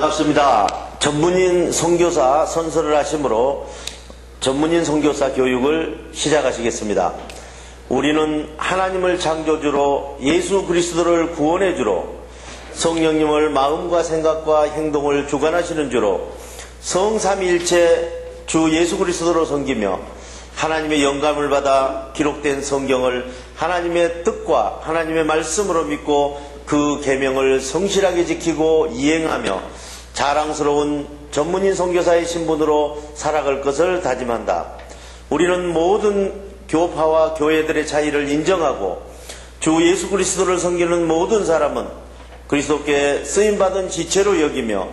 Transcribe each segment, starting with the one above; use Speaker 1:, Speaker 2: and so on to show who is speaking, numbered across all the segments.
Speaker 1: 반갑습니다. 전문인 선교사 선서를 하심으로 전문인 선교사 교육을 시작하시겠습니다. 우리는 하나님을 창조주로 예수 그리스도를 구원해주로 성령님을 마음과 생각과 행동을 주관하시는 주로 성삼위일체 주 예수 그리스도로 섬기며 하나님의 영감을 받아 기록된 성경을 하나님의 뜻과 하나님의 말씀으로 믿고 그 계명을 성실하게 지키고 이행하며 자랑스러운 전문인 선교사의 신분으로 살아갈 것을 다짐한다. 우리는 모든 교파와 교회들의 차이를 인정하고 주 예수 그리스도를 섬기는 모든 사람은 그리스도께 쓰임받은 지체로 여기며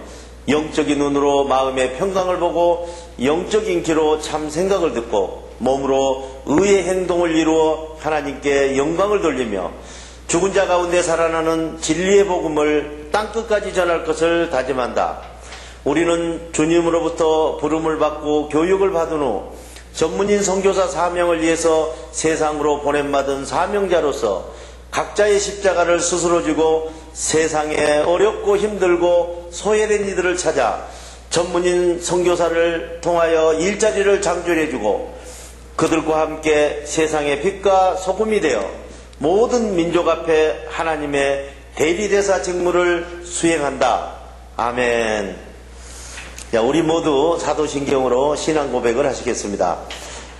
Speaker 1: 영적인 눈으로 마음의 평강을 보고 영적인 귀로 참 생각을 듣고 몸으로 의의 행동을 이루어 하나님께 영광을 돌리며 죽은 자 가운데 살아나는 진리의 복음을 땅끝까지 전할 것을 다짐한다. 우리는 주님으로부터 부름을 받고 교육을 받은 후 전문인 선교사 사명을 위해서 세상으로 보냄받은 사명자로서 각자의 십자가를 스스로 지고 세상에 어렵고 힘들고 소외된 이들을 찾아 전문인 선교사를 통하여 일자리를 창출해주고 그들과 함께 세상의 빛과 소금이 되어 모든 민족 앞에 하나님의 대리대사 직무를 수행한다. 아멘. 자, 우리 모두 사도신경으로 신앙 고백을 하시겠습니다.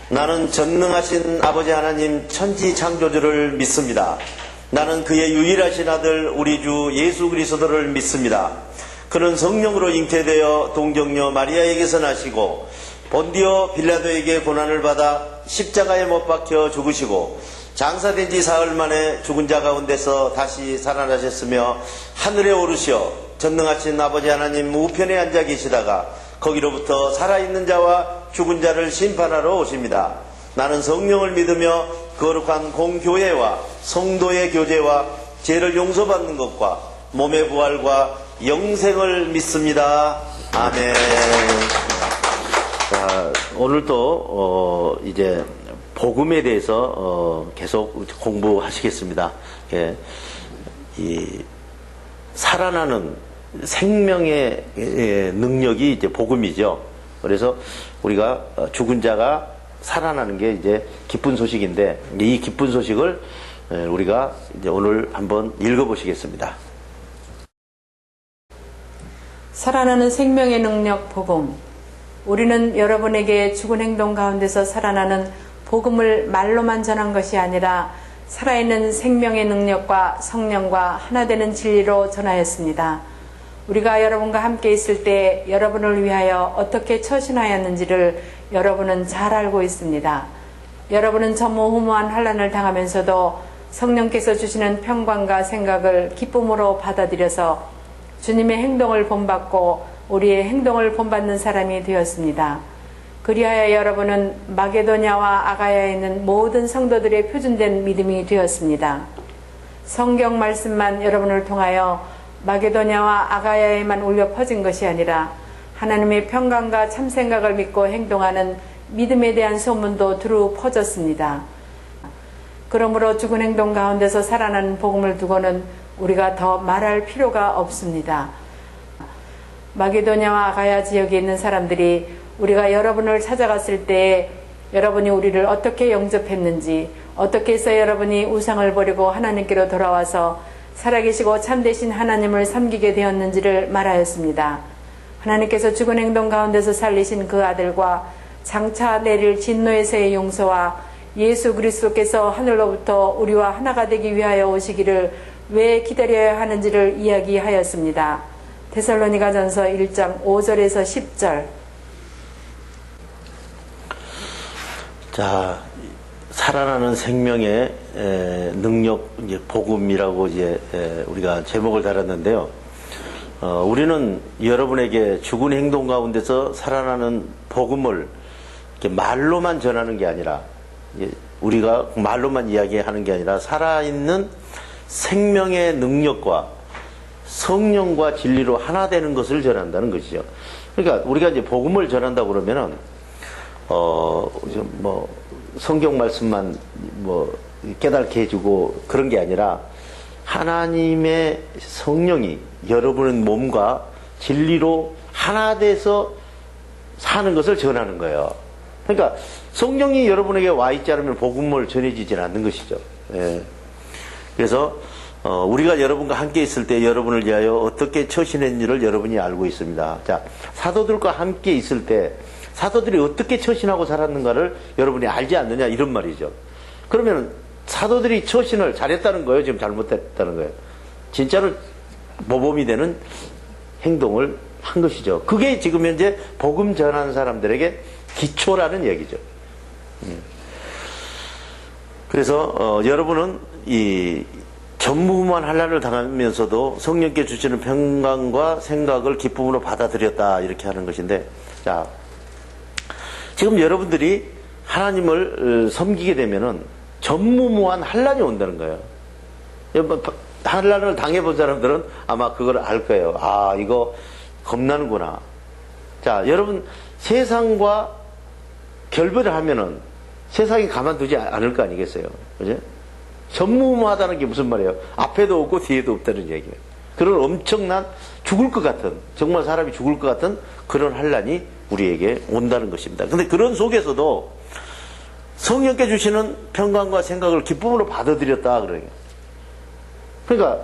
Speaker 1: 나는 전능하신 아버지 하나님 천지 창조주를 믿습니다. 나는 그의 유일하신 아들 우리 주 예수 그리스도를 믿습니다. 그는 성령으로 잉태되어 동정녀 마리아에게서 나시고 본디오 빌라도에게 고난을 받아 십자가에 못 박혀 죽으시고 장사된 지 사흘 만에 죽은 자 가운데서 다시 살아나셨으며 하늘에 오르시어 전능하신 아버지 하나님 우편에 앉아 계시다가 거기로부터 살아있는 자와 죽은 자를 심판하러 오십니다. 나는 성령을 믿으며 거룩한 공교회와 성도의 교제와 죄를 용서받는 것과 몸의 부활과 영생을 믿습니다. 아멘. 자, 오늘도 이제 복음에 대해서 계속 공부하시겠습니다. 예, 이 살아나는 생명의 능력이 이제 복음이죠. 그래서 우리가 죽은 자가 살아나는 게 이제 기쁜 소식인데 이 기쁜 소식을 우리가 이제 오늘 한번 읽어보시겠습니다.
Speaker 2: 살아나는 생명의 능력 복음. 우리는 여러분에게 죽은 행동 가운데서 살아나는 복음을 말로만 전한 것이 아니라 살아있는 생명의 능력과 성령과 하나 되는 진리로 전하였습니다. 우리가 여러분과 함께 있을 때 여러분을 위하여 어떻게 처신하였는지를 여러분은 잘 알고 있습니다. 여러분은 전무후무한 환난을 당하면서도 성령께서 주시는 평강과 생각을 기쁨으로 받아들여서 주님의 행동을 본받고 우리의 행동을 본받는 사람이 되었습니다. 그리하여 여러분은 마게도냐와 아가야에 있는 모든 성도들의 표준된 믿음이 되었습니다. 성경 말씀만 여러분을 통하여 마게도냐와 아가야에만 울려 퍼진 것이 아니라 하나님의 평강과 참생각을 믿고 행동하는 믿음에 대한 소문도 두루 퍼졌습니다. 그러므로 죽은 행동 가운데서 살아나는 복음을 두고는 우리가 더 말할 필요가 없습니다. 마게도냐와 아가야 지역에 있는 사람들이 우리가 여러분을 찾아갔을 때 여러분이 우리를 어떻게 영접했는지, 어떻게 해서 여러분이 우상을 버리고 하나님께로 돌아와서 살아계시고 참되신 하나님을 섬기게 되었는지를 말하였습니다. 하나님께서 죽은 행동 가운데서 살리신 그 아들과 장차 내릴 진노에서의 용서와 예수 그리스도께서 하늘로부터 우리와 하나가 되기 위하여 오시기를 왜 기다려야 하는지를 이야기하였습니다. 데살로니가전서 1장 5절에서 10절.
Speaker 1: 자, 살아나는 생명의 능력, 이제 복음이라고 이제 우리가 제목을 달았는데요. 우리는 여러분에게 죽은 행동 가운데서 살아나는 복음을 이렇게 말로만 전하는 게 아니라, 우리가 말로만 이야기하는 게 아니라 살아있는 생명의 능력과 성령과 진리로 하나 되는 것을 전한다는 것이죠. 그러니까 우리가 이제 복음을 전한다 그러면은 뭐 성경 말씀만 뭐 깨닫게 해주고 그런 게 아니라 하나님의 성령이 여러분의 몸과 진리로 하나 돼서 사는 것을 전하는 거예요. 그러니까 성령이 여러분에게 와 있지 않으면 복음을 전해지질 않는 것이죠. 예. 그래서 우리가 여러분과 함께 있을 때 여러분을 위하여 어떻게 처신했는지를 여러분이 알고 있습니다. 자, 사도들과 함께 있을 때 사도들이 어떻게 처신하고 살았는가를 여러분이 알지 않느냐 이런 말이죠. 그러면 사도들이 처신을 잘했다는 거예요? 지금 잘못했다는 거예요? 진짜로 모범이 되는 행동을 한 것이죠. 그게 지금 현재 복음 전하는 사람들에게 기초라는 얘기죠. 그래서 여러분은 이 전무후무한 환난을 당하면서도 성령께 주시는 평강과 생각을 기쁨으로 받아들였다 이렇게 하는 것인데, 자, 지금 여러분들이 하나님을 섬기게 되면은 전무후무한 환난이 온다는 거예요. 환난을 당해본 사람들은 아마 그걸 알 거예요. 아, 이거 겁나는구나. 자, 여러분 세상과 결별을 하면은 세상이 가만두지 않을 거 아니겠어요? 그죠? 전무후무하다는 게 무슨 말이에요? 앞에도 없고 뒤에도 없다는 얘기예요. 그런 엄청난 죽을 것 같은, 정말 사람이 죽을 것 같은 그런 환난이 우리에게 온다는 것입니다. 근데 그런 속에서도 성령께 주시는 평강과 생각을 기쁨으로 받아들였다 그래요. 그러니까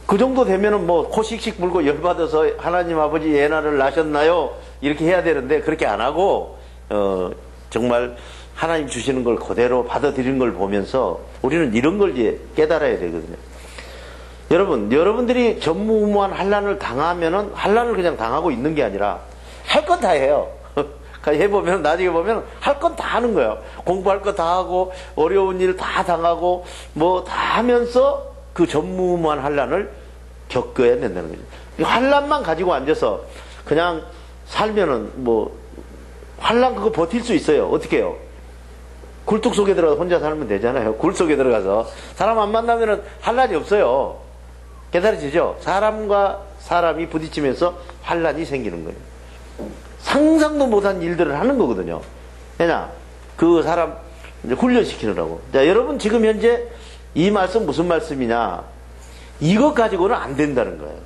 Speaker 1: 그 정도 되면은 뭐 코 씩씩 불고 열받아서 하나님 아버지 예나를 낳으셨나요? 이렇게 해야 되는데 그렇게 안 하고 정말 하나님 주시는 걸 그대로 받아들이는 걸 보면서 우리는 이런 걸 이제 깨달아야 되거든요. 여러분들이 전무후무한 환난을 당하면은 환난을 그냥 당하고 있는 게 아니라 할 건 다 해요. 해보면 나중에 보면 할 건 다 하는 거예요. 공부할 거 다 하고 어려운 일 다 당하고 뭐 다 하면서 그 전무후무한 환난을 겪어야 된다는 거죠. 이 환난만 가지고 앉아서 그냥 살면은 뭐 환난 그거 버틸 수 있어요. 어떻게 해요? 굴뚝 속에 들어가서 혼자 살면 되잖아요. 굴 속에 들어가서 사람 안 만나면은 환난이 없어요. 깨달으시죠? 사람과 사람이 부딪히면서 환난이 생기는 거예요. 상상도 못한 일들을 하는 거거든요. 왜냐? 그 사람 이제 훈련시키느라고. 자, 여러분 지금 현재 이 말씀 무슨 말씀이냐? 이것 가지고는 안 된다는 거예요.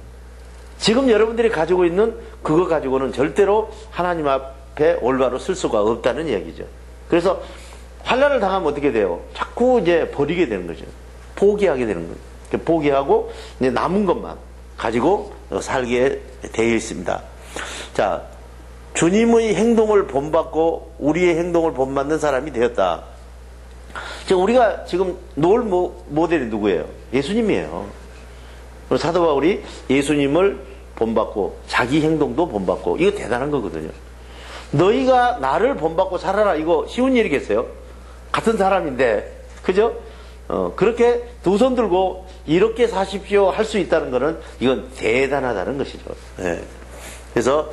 Speaker 1: 지금 여러분들이 가지고 있는 그거 가지고는 절대로 하나님 앞에 올바로 쓸 수가 없다는 얘기죠. 그래서 환난을 당하면 어떻게 돼요? 자꾸 이제 버리게 되는 거죠. 포기하게 되는 거예요. 포기하고 이제 남은 것만 가지고 살게 되어 있습니다. 자, 주님의 행동을 본받고 우리의 행동을 본받는 사람이 되었다. 우리가 지금 놓을 모델이 누구예요? 예수님이에요. 사도 바울이 예수님을 본받고 자기 행동도 본받고, 이거 대단한 거거든요. 너희가 나를 본받고 살아라, 이거 쉬운 일이겠어요? 같은 사람인데, 그죠? 그렇게 두 손 들고 이렇게 사십시오 할 수 있다는 것은 이건 대단하다는 것이죠. 네. 그래서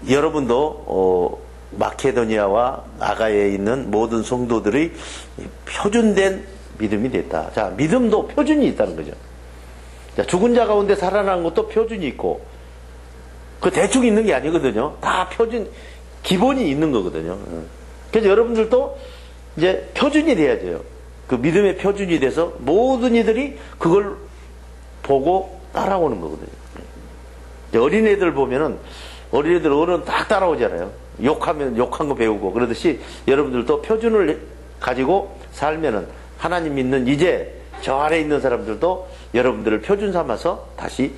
Speaker 1: 여러분도 마케도니아와 아가야에 있는 모든 성도들의 표준된 믿음이 됐다. 자, 믿음도 표준이 있다는 거죠. 자, 죽은 자 가운데 살아난 것도 표준이 있고, 그 대충 있는 게 아니거든요. 다 표준, 기본이 있는 거거든요. 그래서 여러분들도 이제 표준이 돼야죠. 그 믿음의 표준이 돼서 모든 이들이 그걸 보고 따라오는 거거든요. 어린애들 보면은 어린애들 어른 딱 따라오잖아요. 욕하면 욕한 거 배우고, 그러듯이 여러분들도 표준을 가지고 살면은 하나님 믿는 이제 저 아래 있는 사람들도 여러분들을 표준 삼아서 다시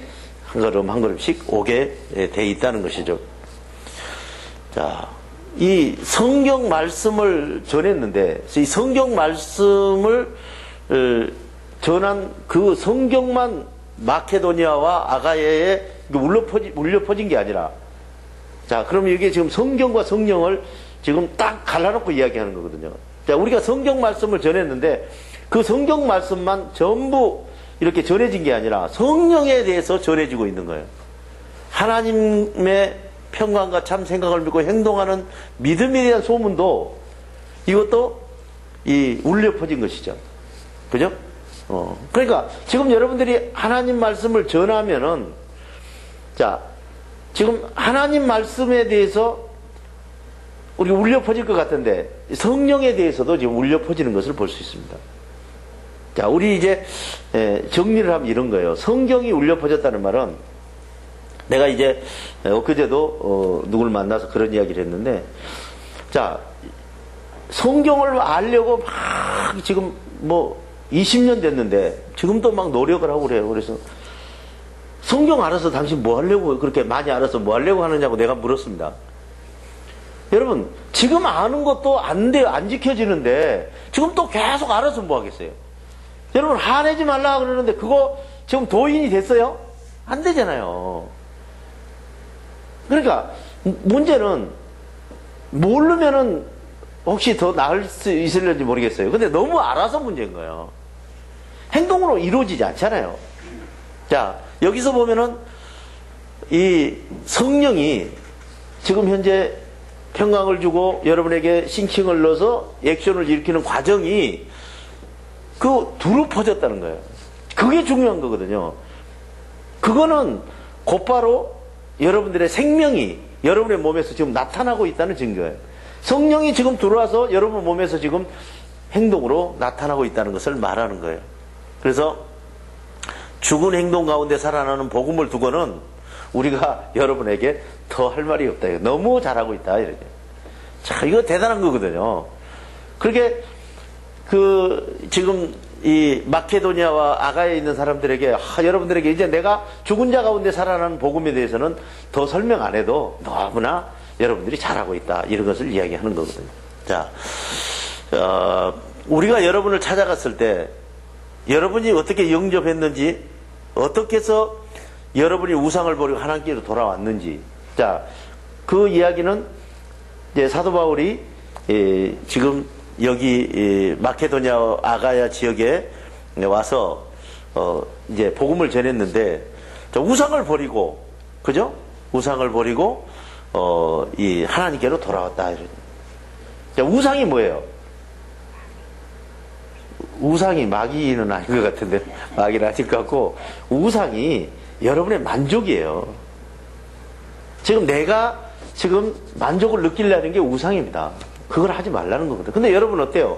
Speaker 1: 한 걸음 한 걸음씩 오게 돼 있다는 것이죠. 자, 이 성경 말씀을 전했는데, 이 성경 말씀을 전한 그 성경만 마케도니아와 아가야에 울려 퍼진 게 아니라, 자, 그러면 이게 지금 성경과 성령을 지금 딱 갈라놓고 이야기하는 거거든요. 자, 우리가 성경 말씀을 전했는데 그 성경 말씀만 전부 이렇게 전해진 게 아니라 성령에 대해서 전해지고 있는 거예요. 하나님의 평강과 참 생각을 믿고 행동하는 믿음에 대한 소문도 이것도 울려 퍼진 것이죠. 그죠? 그러니까 지금 여러분들이 하나님 말씀을 전하면은, 자, 지금 하나님 말씀에 대해서 우리가 울려 퍼질 것 같은데 성령에 대해서도 지금 울려 퍼지는 것을 볼 수 있습니다. 자, 우리 이제 정리를 하면 이런 거예요. 성경이 울려 퍼졌다는 말은 내가 이제 엊그제도 누굴 만나서 그런 이야기를 했는데, 자, 성경을 알려고 막 지금 뭐 20년 됐는데 지금도 막 노력을 하고 그래요. 그래서 성경 알아서 당신 뭐 하려고 그렇게 많이 알아서 뭐 하려고 하느냐고 내가 물었습니다. 여러분, 지금 아는 것도 안 돼요. 안 지켜지는데 지금 또 계속 알아서 뭐 하겠어요? 여러분, 화내지 말라 그러는데 그거 지금 도인이 됐어요? 안 되잖아요. 그러니까 문제는 모르면은 혹시 더 나을 수 있을는지 모르겠어요. 근데 너무 알아서 문제인 거예요. 행동으로 이루어지지 않잖아요. 자, 여기서 보면은 이 성령이 지금 현재 평강을 주고 여러분에게 싱킹을 넣어서 액션을 일으키는 과정이 그 두루 퍼졌다는 거예요. 그게 중요한 거거든요. 그거는 곧바로 여러분들의 생명이 여러분의 몸에서 지금 나타나고 있다는 증거예요. 성령이 지금 들어와서 여러분 몸에서 지금 행동으로 나타나고 있다는 것을 말하는 거예요. 그래서 죽은 행동 가운데 살아나는 복음을 두고는 우리가 여러분에게 더 할 말이 없다. 너무 잘하고 있다. 이렇게. 자, 이거 대단한 거거든요. 그렇게 지금 이 마케도니아와 아가야에 있는 사람들에게 여러분들에게 이제 내가 죽은 자 가운데 살아나는 복음에 대해서는 더 설명 안 해도 너무나 여러분들이 잘하고 있다. 이런 것을 이야기하는 거거든요. 자, 우리가 여러분을 찾아갔을 때 여러분이 어떻게 영접했는지, 어떻게 해서 여러분이 우상을 버리고 하나님께로 돌아왔는지, 자, 그 이야기는 이제 사도 바울이 지금 여기 마케도니아 아가야 지역에 와서 이제 복음을 전했는데, 우상을 버리고, 그죠? 우상을 버리고 이 하나님께로 돌아왔다. 자, 우상이 뭐예요? 우상이 마귀는 아닌 것 같은데, 마귀는 아닌 것 같고, 우상이 여러분의 만족이에요. 지금 내가 지금 만족을 느끼려는 게 우상입니다. 그걸 하지 말라는 거거든요. 근데 여러분 어때요?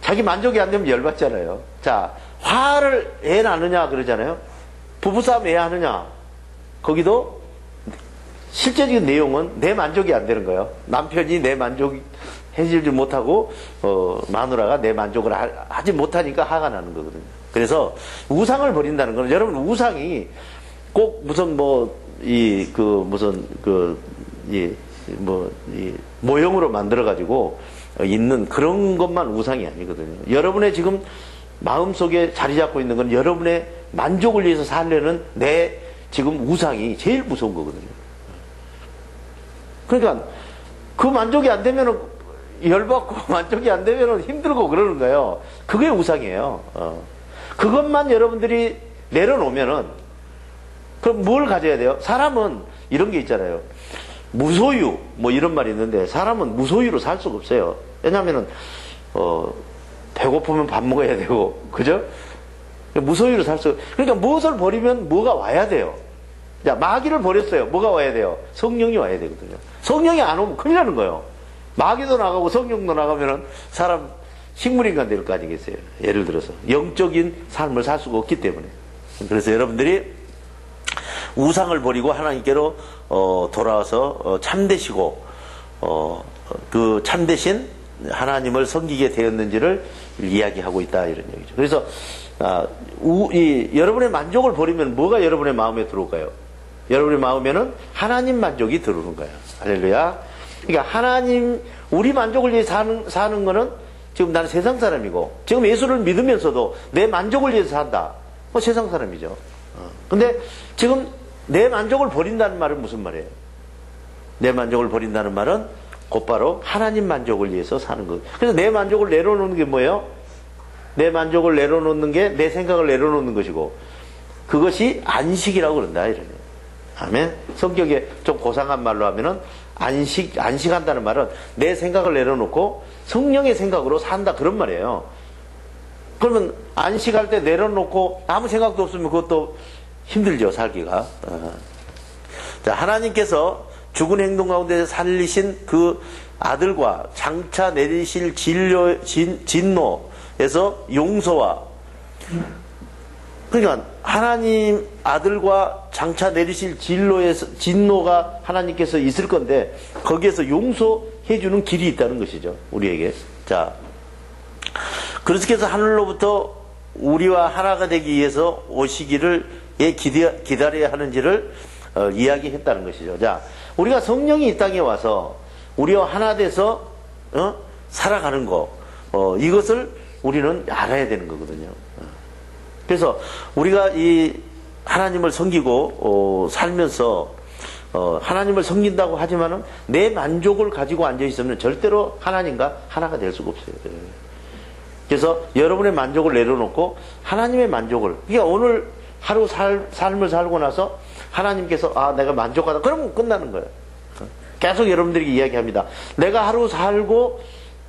Speaker 1: 자기 만족이 안 되면 열받잖아요. 자, 화를 애 나느냐 그러잖아요. 부부싸움 애 하느냐. 거기도 실제적인 내용은 내 만족이 안 되는 거예요. 남편이 내 만족 해주지 못하고 마누라가 내 만족을 하지 못하니까 화가 나는 거거든요. 그래서 우상을 버린다는 건, 여러분 우상이 꼭 무슨 모형으로 만들어 가지고 있는 그런 것만 우상이 아니거든요. 여러분의 지금 마음속에 자리 잡고 있는 건 여러분의 만족을 위해서 살려는 내 지금 우상이 제일 무서운 거거든요. 그러니까 그 만족이 안 되면은 열받고 만족이 안 되면은 힘들고 그러는 거예요. 그게 우상이에요. 그것만 여러분들이 내려놓으면은, 그럼 뭘 가져야 돼요? 사람은 이런 게 있잖아요. 무소유 뭐 이런 말이 있는데, 사람은 무소유로 살 수가 없어요. 왜냐하면은 배고프면 밥 먹어야 되고, 그죠? 무소유로 살 수. 그러니까 무엇을 버리면 뭐가 와야 돼요. 자, 마귀를 버렸어요. 뭐가 와야 돼요? 성령이 와야 되거든요. 성령이 안 오면 큰일 나는 거예요. 마귀도 나가고 성령도 나가면은 사람 식물인간 될 거 아니겠어요? 예를 들어서 영적인 삶을 살 수가 없기 때문에. 그래서 여러분들이 우상을 버리고 하나님께로 돌아와서 참되시고 그 참되신 하나님을 섬기게 되었는지를 이야기하고 있다, 이런 얘기죠. 그래서 여러분의 만족을 버리면 뭐가 여러분의 마음에 들어올까요? 여러분의 마음에는 하나님 만족이 들어오는 거예요. 할렐루야. 그러니까 하나님, 우리 만족을 위해서 사는 거는, 지금 나는 세상 사람이고, 지금 예수를 믿으면서도 내 만족을 위해서 산다. 세상 사람이죠. 근데 지금 내 만족을 버린다는 말은 무슨 말이에요? 내 만족을 버린다는 말은 곧바로 하나님 만족을 위해서 사는 거예요. 그래서 내 만족을 내려놓는 게 뭐예요? 내 만족을 내려놓는 게 내 생각을 내려놓는 것이고, 그것이 안식이라고 그런다, 이러네요. 아멘. 성격에 좀 고상한 말로 하면은 안식한다는 말은 내 생각을 내려놓고 성령의 생각으로 산다, 그런 말이에요. 그러면 안식할 때 내려놓고 아무 생각도 없으면 그것도 힘들죠, 살기가. 자, 하나님께서 죽은 행동 가운데 살리신 그 아들과 장차 내리실 진노에서 용서와, 그러니까 하나님 아들과 장차 내리실 진노가 하나님께서 있을 건데 거기에서 용서해 주는 길이 있다는 것이죠. 우리에게. 자, 그렇게 해서 하늘로부터 우리와 하나가 되기 위해서 오시기를 기다려야 하는지를 이야기했다는 것이죠. 자, 우리가 성령이 이 땅에 와서 우리와 하나 돼서 살아가는 거, 이것을 우리는 알아야 되는 거거든요. 그래서 우리가 이 하나님을 섬기고 살면서 하나님을 섬긴다고 하지만은 내 만족을 가지고 앉아 있으면 절대로 하나님과 하나가 될 수가 없어요. 그래서 여러분의 만족을 내려놓고 하나님의 만족을, 그러니까 오늘 하루 삶을 살고 나서 하나님께서 내가 만족하다 그러면 끝나는 거예요. 계속 여러분들에게 이야기합니다. 내가 하루 살고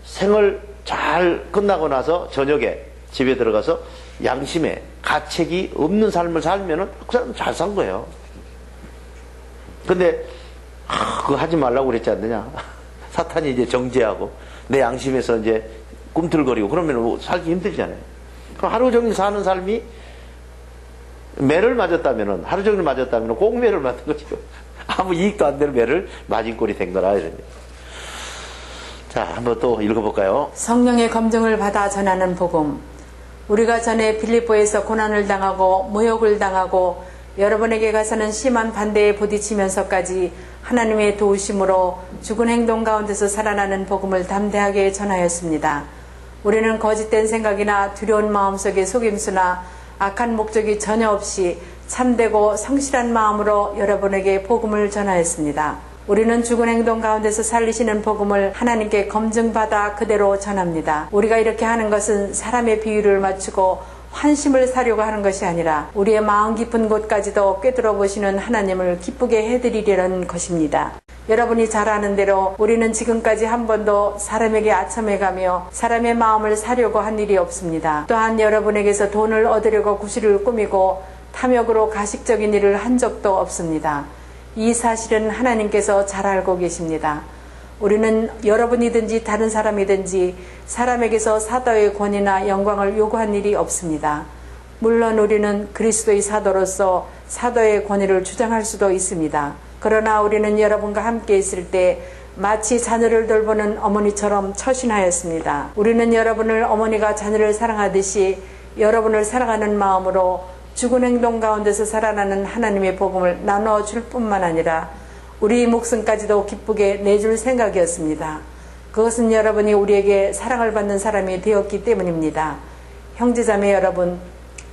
Speaker 1: 생을 잘 끝나고 나서 저녁에 집에 들어가서 양심에 가책이 없는 삶을 살면은 그 사람 잘 산 거예요. 근데 그거 하지 말라고 그랬지 않느냐. 사탄이 이제 정죄하고 내 양심에서 이제 꿈틀거리고 그러면 살기 힘들잖아요. 그럼 하루 종일 사는 삶이 매를 맞았다면은, 하루 종일 맞았다면은 꽁매를 맞은 거죠. 아무 이익도 안 되는 매를 맞은 꼴이 된 거라 이러니. 자, 한번 또 읽어볼까요?
Speaker 2: 성령의 검증을 받아 전하는 복음. 우리가 전에 빌립보에서 고난을 당하고 모욕을 당하고 여러분에게 가서는 심한 반대에 부딪히면서까지 하나님의 도우심으로 죽은 행동 가운데서 살아나는 복음을 담대하게 전하였습니다. 우리는 거짓된 생각이나 두려운 마음속의 속임수나 악한 목적이 전혀 없이 참되고 성실한 마음으로 여러분에게 복음을 전하였습니다. 우리는 죽은 행동 가운데서 살리시는 복음을 하나님께 검증받아 그대로 전합니다. 우리가 이렇게 하는 것은 사람의 비유를 맞추고 환심을 사려고 하는 것이 아니라 우리의 마음 깊은 곳까지도 꿰뚫어 보시는 하나님을 기쁘게 해드리려는 것입니다. 여러분이 잘 아는 대로 우리는 지금까지 한 번도 사람에게 아첨해가며 사람의 마음을 사려고 한 일이 없습니다. 또한 여러분에게서 돈을 얻으려고 구실을 꾸미고 탐욕으로 가식적인 일을 한 적도 없습니다. 이 사실은 하나님께서 잘 알고 계십니다. 우리는 여러분이든지 다른 사람이든지 사람에게서 사도의 권위나 영광을 요구한 일이 없습니다. 물론 우리는 그리스도의 사도로서 사도의 권위를 주장할 수도 있습니다. 그러나 우리는 여러분과 함께 있을 때 마치 자녀를 돌보는 어머니처럼 처신하였습니다. 우리는 여러분을 어머니가 자녀를 사랑하듯이 여러분을 사랑하는 마음으로 죽은 행동 가운데서 살아나는 하나님의 복음을 나눠줄 뿐만 아니라 우리 목숨까지도 기쁘게 내줄 생각이었습니다. 그것은 여러분이 우리에게 사랑을 받는 사람이 되었기 때문입니다. 형제자매 여러분,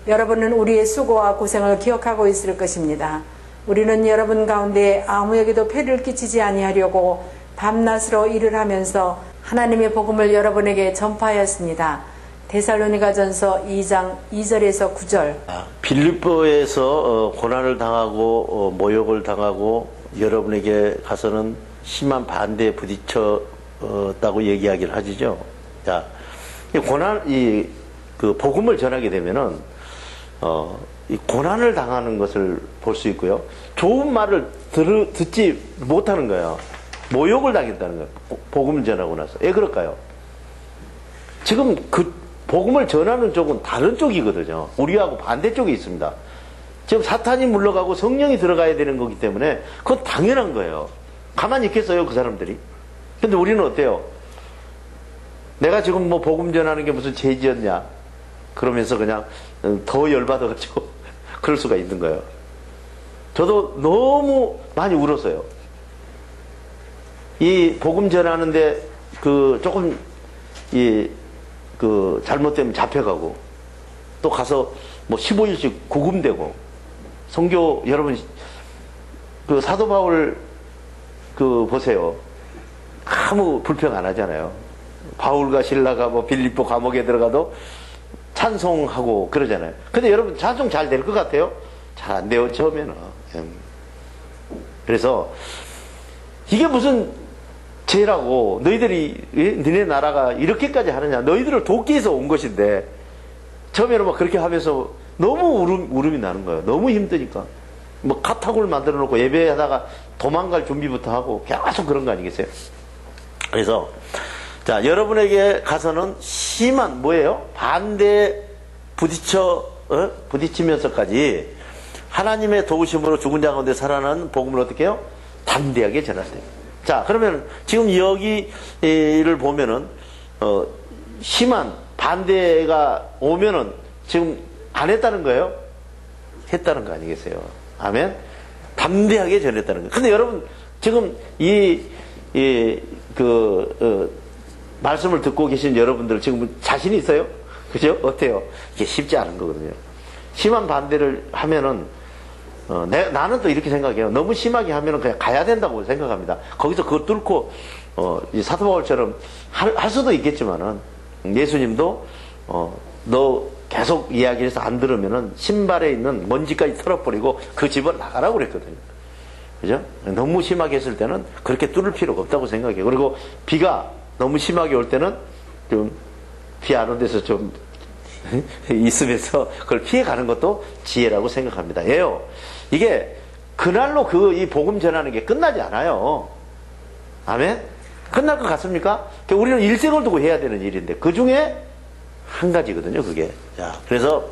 Speaker 2: 여러분은 우리의 수고와 고생을 기억하고 있을 것입니다. 우리는 여러분 가운데 아무에게도 폐를 끼치지 아니하려고 밤낮으로 일을 하면서 하나님의 복음을 여러분에게 전파하였습니다. 데살로니가전서 2장 2절에서 9절.
Speaker 1: 빌립보에서 고난을 당하고 모욕을 당하고 여러분에게 가서는 심한 반대에 부딪혔다고 얘기하기를 하시죠. 자, 그 복음을 전하게 되면은 이 고난을 당하는 것을 볼 수 있고요. 좋은 말을 듣지 못하는 거예요. 모욕을 당했다는 거예요. 복음을 전하고 나서. 왜 그럴까요? 지금 그 복음을 전하는 쪽은 다른 쪽이거든요. 우리하고 반대쪽에 있습니다. 지금 사탄이 물러가고 성령이 들어가야 되는 거기 때문에 그건 당연한 거예요. 가만히 있겠어요, 그 사람들이? 근데 우리는 어때요? 내가 지금 뭐 복음 전하는 게 무슨 죄지었냐? 그러면서 그냥 더 열받아가지고 그럴 수가 있는 거예요. 저도 너무 많이 울었어요. 이 복음 전하는데 조금 잘못되면 잡혀가고 또 가서 뭐 15일씩 구금되고 선교 여러분 사도 바울 보세요. 아무 불평 안 하잖아요. 바울과 실라가 뭐 빌립보 감옥에 들어가도 찬송하고 그러잖아요. 근데 여러분 찬송 잘 될 것 같아요? 잘 안 돼요, 처음에는. 그래서 이게 무슨 죄라고 너희들이 너네 나라가 이렇게까지 하느냐, 너희들을 돕기 위해서 온 것인데 처음에는 막 그렇게 하면서 너무 울음이 나는 거예요. 너무 힘드니까 뭐 카타골 만들어 놓고 예배하다가 도망갈 준비부터 하고 계속 그런 거 아니겠어요? 그래서 자, 여러분에게 가서는 심한 뭐예요? 반대에 부딪혀 부딪히면서까지 하나님의 도우심으로 죽은 자 가운데 살아나는 복음을 어떻게 해요? 담대하게 전하세요. 자, 그러면 지금 여기를 보면은 심한 반대가 오면은 지금 안 했다는 거예요? 했다는 거 아니겠어요? 아멘? 담대하게 전했다는 거예요. 근데 여러분, 지금 말씀을 듣고 계신 여러분들 지금 자신이 있어요? 그죠? 어때요? 이게 쉽지 않은 거거든요. 심한 반대를 하면은, 나는 또 이렇게 생각해요. 너무 심하게 하면은 그냥 가야 된다고 생각합니다. 거기서 그거 뚫고, 사도 바울처럼 할 수도 있겠지만은, 예수님도, 너 계속 이야기해서 안 들으면은 신발에 있는 먼지까지 털어버리고 그 집을 나가라고 그랬거든요. 그죠? 너무 심하게 했을 때는 그렇게 뚫을 필요가 없다고 생각해요. 그리고 비가 너무 심하게 올 때는 좀 비 안 온 데서 좀 있으면서 그걸 피해가는 것도 지혜라고 생각합니다. 예요. 이게 그날로 이 복음 전하는 게 끝나지 않아요. 아멘? 끝날 것 같습니까? 우리는 일생을 두고 해야 되는 일인데 그 중에 한 가지거든요, 그게. 자, 그래서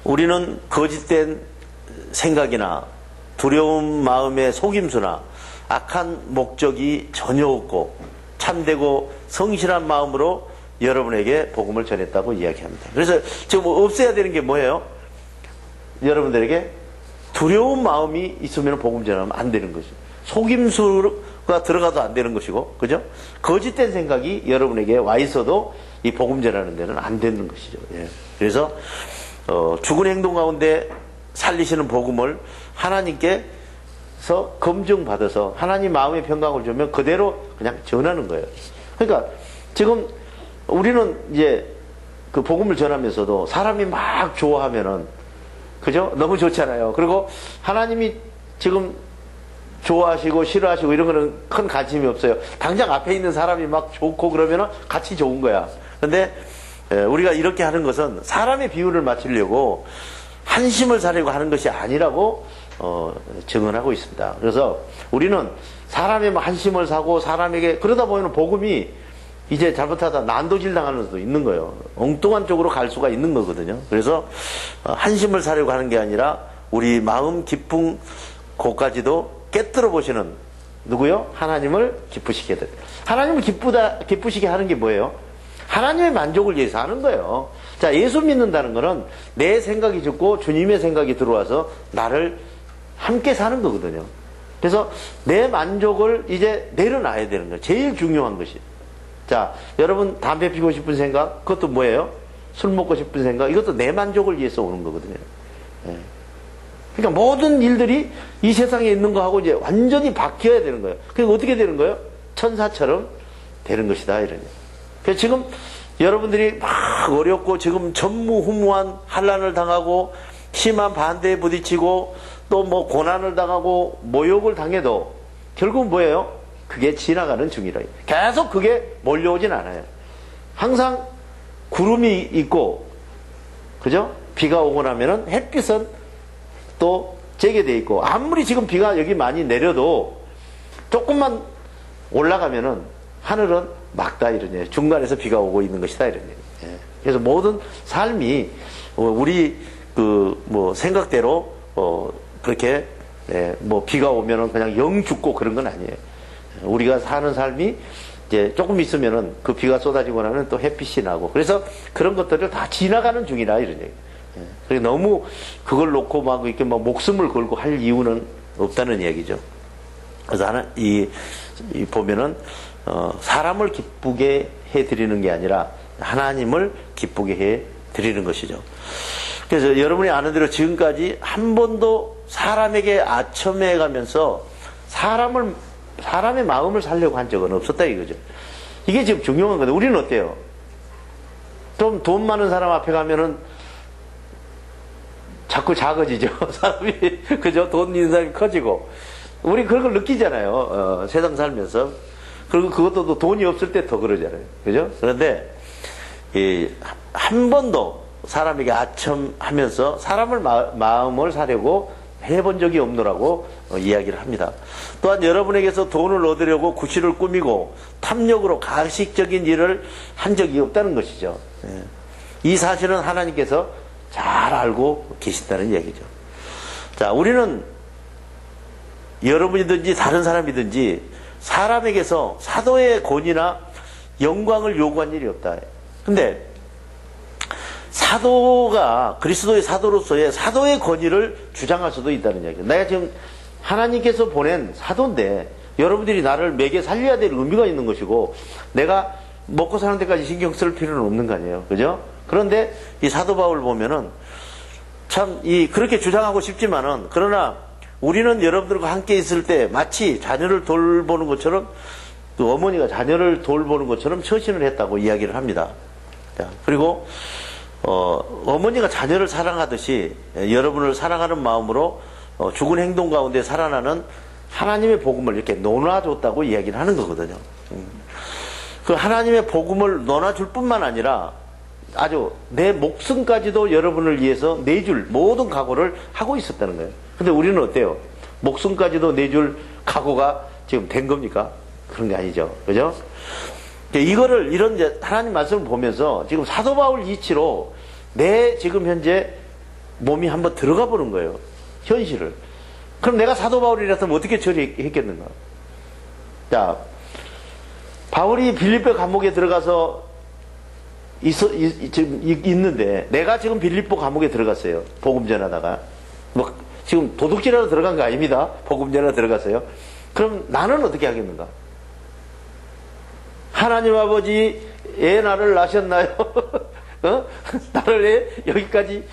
Speaker 1: 우리는 거짓된 생각이나 두려운 마음의 속임수나 악한 목적이 전혀 없고 참되고 성실한 마음으로 여러분에게 복음을 전했다고 이야기합니다. 그래서 지금 없애야 되는 게 뭐예요? 여러분들에게 두려운 마음이 있으면 복음 전하면 안 되는 것이죠. 속임수가 들어가도 안 되는 것이고, 그죠? 거짓된 생각이 여러분에게 와 있어도 이 복음 전하는 데는 안 되는 것이죠. 예. 그래서 죽은 행동 가운데 살리시는 복음을 하나님께서 검증받아서 하나님 마음의 평강을 주면 그대로 그냥 전하는 거예요. 그러니까 지금 우리는 이제 그 복음을 전하면서도 사람이 막 좋아하면은, 그죠? 너무 좋잖아요. 그리고 하나님이 지금 좋아하시고 싫어하시고 이런 거는 큰 관심이 없어요. 당장 앞에 있는 사람이 막 좋고 그러면은 같이 좋은 거야. 근데 우리가 이렇게 하는 것은 사람의 비율을 맞추려고 한심을 사려고 하는 것이 아니라고 증언하고 있습니다. 그래서 우리는 사람의 한심을 사고 사람에게 그러다 보면 복음이 이제 잘못하다 난도질 당하는 수도 있는 거예요. 엉뚱한 쪽으로 갈 수가 있는 거거든요. 그래서 한심을 사려고 하는 게 아니라 우리 마음 깊은 곳까지도 깨뜨려 보시는 누구요? 하나님을 기쁘시게 돼. 하나님을 기쁘시게 하는 게 뭐예요? 하나님의 만족을 위해서 하는 거예요. 자, 예수 믿는다는 거는 내 생각이 죽고 주님의 생각이 들어와서 나를 함께 사는 거거든요. 그래서 내 만족을 이제 내려놔야 되는 거예요. 제일 중요한 것이. 자, 여러분 담배 피우고 싶은 생각, 그것도 뭐예요? 술 먹고 싶은 생각, 이것도 내 만족을 위해서 오는 거거든요. 예. 그러니까 모든 일들이 이 세상에 있는 거하고 이제 완전히 바뀌어야 되는 거예요. 그러니까 어떻게 되는 거예요? 천사처럼 되는 것이다, 이러냐. 그래서 지금 여러분들이 막 어렵고 지금 전무후무한 환난을 당하고 심한 반대에 부딪히고 또 뭐 고난을 당하고 모욕을 당해도 결국 뭐예요? 그게 지나가는 중이라. 계속 그게 몰려오진 않아요. 항상 구름이 있고, 그죠? 비가 오고 나면은 햇빛은 또 재게 돼 있고, 아무리 지금 비가 여기 많이 내려도 조금만 올라가면은 하늘은 막다 이러네요. 중간에서 비가 오고 있는 것이다 이러네요. 예. 그래서 모든 삶이 우리 생각대로 그렇게 뭐 비가 오면은 그냥 영 죽고 그런 건 아니에요. 우리가 사는 삶이 이제 조금 있으면은 그 비가 쏟아지고 나면 또 햇빛이 나고, 그래서 그런 것들을 다 지나가는 중이라 이러네요. 예. 너무 그걸 놓고 막 이렇게 막 목숨을 걸고 할 이유는 없다는 얘기죠. 그래서 보면은 사람을 기쁘게 해 드리는 게 아니라 하나님을 기쁘게 해 드리는 것이죠. 그래서 여러분이 아는 대로 지금까지 한 번도 사람에게 아첨해 가면서 사람의 마음을 살려고 한 적은 없었다 이거죠. 이게 지금 중요한 건데, 우리는 어때요? 좀 돈 많은 사람 앞에 가면은 자꾸 작아지죠. 사람이, 그죠? 돈 있는 사람이 커지고. 우리 그런 걸 느끼잖아요. 세상 살면서. 그리고 그것도 또 돈이 없을 때 더 그러잖아요. 그죠? 그런데, 한 번도 사람에게 아첨하면서 사람을 마음을 사려고 해본 적이 없노라고 이야기를 합니다. 또한 여러분에게서 돈을 얻으려고 구실을 꾸미고 탐욕으로 가식적인 일을 한 적이 없다는 것이죠. 이 사실은 하나님께서 잘 알고 계신다는 얘기죠. 자, 우리는 여러분이든지 다른 사람이든지 사람에게서 사도의 권위나 영광을 요구한 일이 없다. 근데 사도가 그리스도의 사도로서의 사도의 권위를 주장할 수도 있다는 얘기예요. 내가 지금 하나님께서 보낸 사도인데 여러분들이 나를 먹여 살려야 될 의미가 있는 것이고 내가 먹고 사는 데까지 신경 쓸 필요는 없는 거 아니에요. 그죠? 그런데 이 사도 바울 보면은 참 그렇게 주장하고 싶지만은 그러나 우리는 여러분들과 함께 있을 때 마치 자녀를 돌보는 것처럼 또 어머니가 자녀를 돌보는 것처럼 처신을 했다고 이야기를 합니다. 자, 그리고 어머니가 자녀를 사랑하듯이 여러분을 사랑하는 마음으로 죽은 행동 가운데 살아나는 하나님의 복음을 이렇게 논아줬다고 이야기를 하는 거거든요. 그 하나님의 복음을 논아줄 뿐만 아니라 아주 내 목숨까지도 여러분을 위해서 내줄 모든 각오를 하고 있었다는 거예요. 근데 우리는 어때요? 목숨까지도 내줄 각오가 지금 된 겁니까? 그런 게 아니죠. 그죠? 이거를 이런 이제 하나님 말씀을 보면서 지금 사도 바울 이치로 내 지금 현재 몸이 한번 들어가 보는 거예요. 현실을. 그럼 내가 사도 바울이라면 어떻게 처리했겠는가? 자, 바울이 빌립보 감옥에 들어가서 지금 있는데 내가 지금 빌립보 감옥에 들어갔어요. 복음 전하다가. 뭐 지금 도둑질하러 들어간 거 아닙니다. 복음 전하러 들어갔어요. 그럼 나는 어떻게 하겠는가? 하나님 아버지 애 나를 낳으셨나요? 나를 애 여기까지.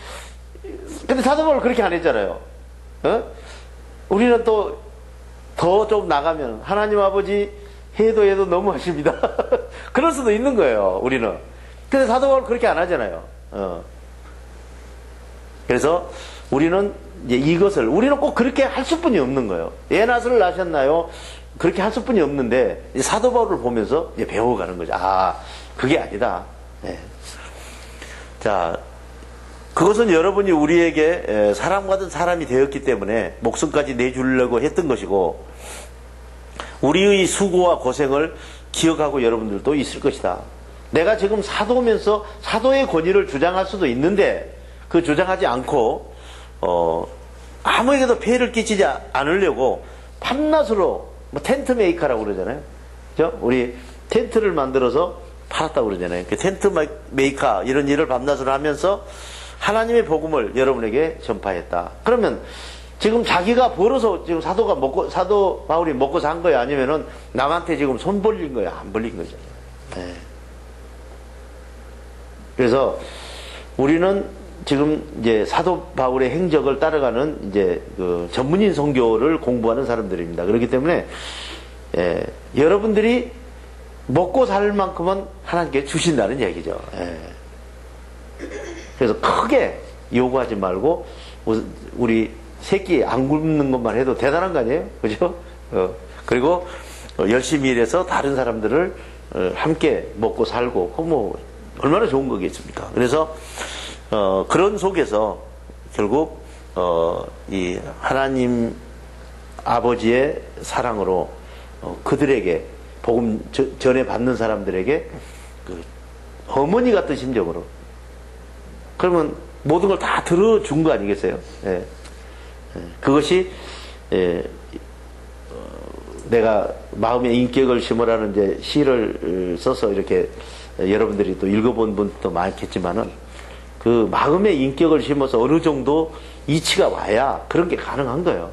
Speaker 1: 근데 사도 바울 그렇게 안 했잖아요. 우리는 또 더 좀 나가면 하나님 아버지 해도 너무하십니다. 그럴 수도 있는 거예요. 우리는. 근데 사도 바울 그렇게 안 하잖아요. 그래서 우리는 이제 우리는 꼭 그렇게 할 수뿐이 없는 거예요. 애 낫을 낳으셨나요? 그렇게 할 수뿐이 없는데 사도 바울을 보면서 이제 배워가는 거죠. 아, 그게 아니다. 네. 자, 그것은 여러분이 우리에게 사람과는 사람이 되었기 때문에 목숨까지 내주려고 했던 것이고 우리의 수고와 고생을 기억하고 여러분들도 있을 것이다. 내가 지금 사도면서 사도의 권위를 주장할 수도 있는데 그 주장하지 않고 아무에게도 폐해를 끼치지 않으려고 밤낮으로 뭐 텐트 메이커라고 그러잖아요. 그죠? 우리 텐트를 만들어서 팔았다고 그러잖아요. 그 텐트 메이커 이런 일을 밤낮으로 하면서 하나님의 복음을 여러분에게 전파했다. 그러면 지금 자기가 벌어서 지금 사도 바울이 먹고 산 거야? 아니면은 남한테 지금 손 벌린 거야? 안 벌린 거잖아요. 네. 그래서 우리는 지금 이제 사도 바울의 행적을 따라가는 이제 그 전문인 선교를 공부하는 사람들입니다. 그렇기 때문에 여러분들이 먹고 살 만큼은 하나님께 주신다는 얘기죠. 그래서 크게 요구하지 말고 우리 새끼 안 굶는 것만 해도 대단한 거 아니에요? 그죠? 그리고 열심히 일해서 다른 사람들을 함께 먹고 살고 뭐 얼마나 좋은 거겠습니까? 그래서 그런 속에서 결국 이 하나님 아버지의 사랑으로 그들에게 복음 전해 받는 사람들에게 그 어머니 같은 심정으로 그러면 모든 걸 다 들어준 거 아니겠어요? 예. 그것이 내가 마음의 인격을 심으라는 이제 시를 써서 이렇게 여러분들이 또 읽어본 분도 많겠지만은 그 마음의 인격을 심어서 어느 정도 이치가 와야 그런 게 가능한 거예요.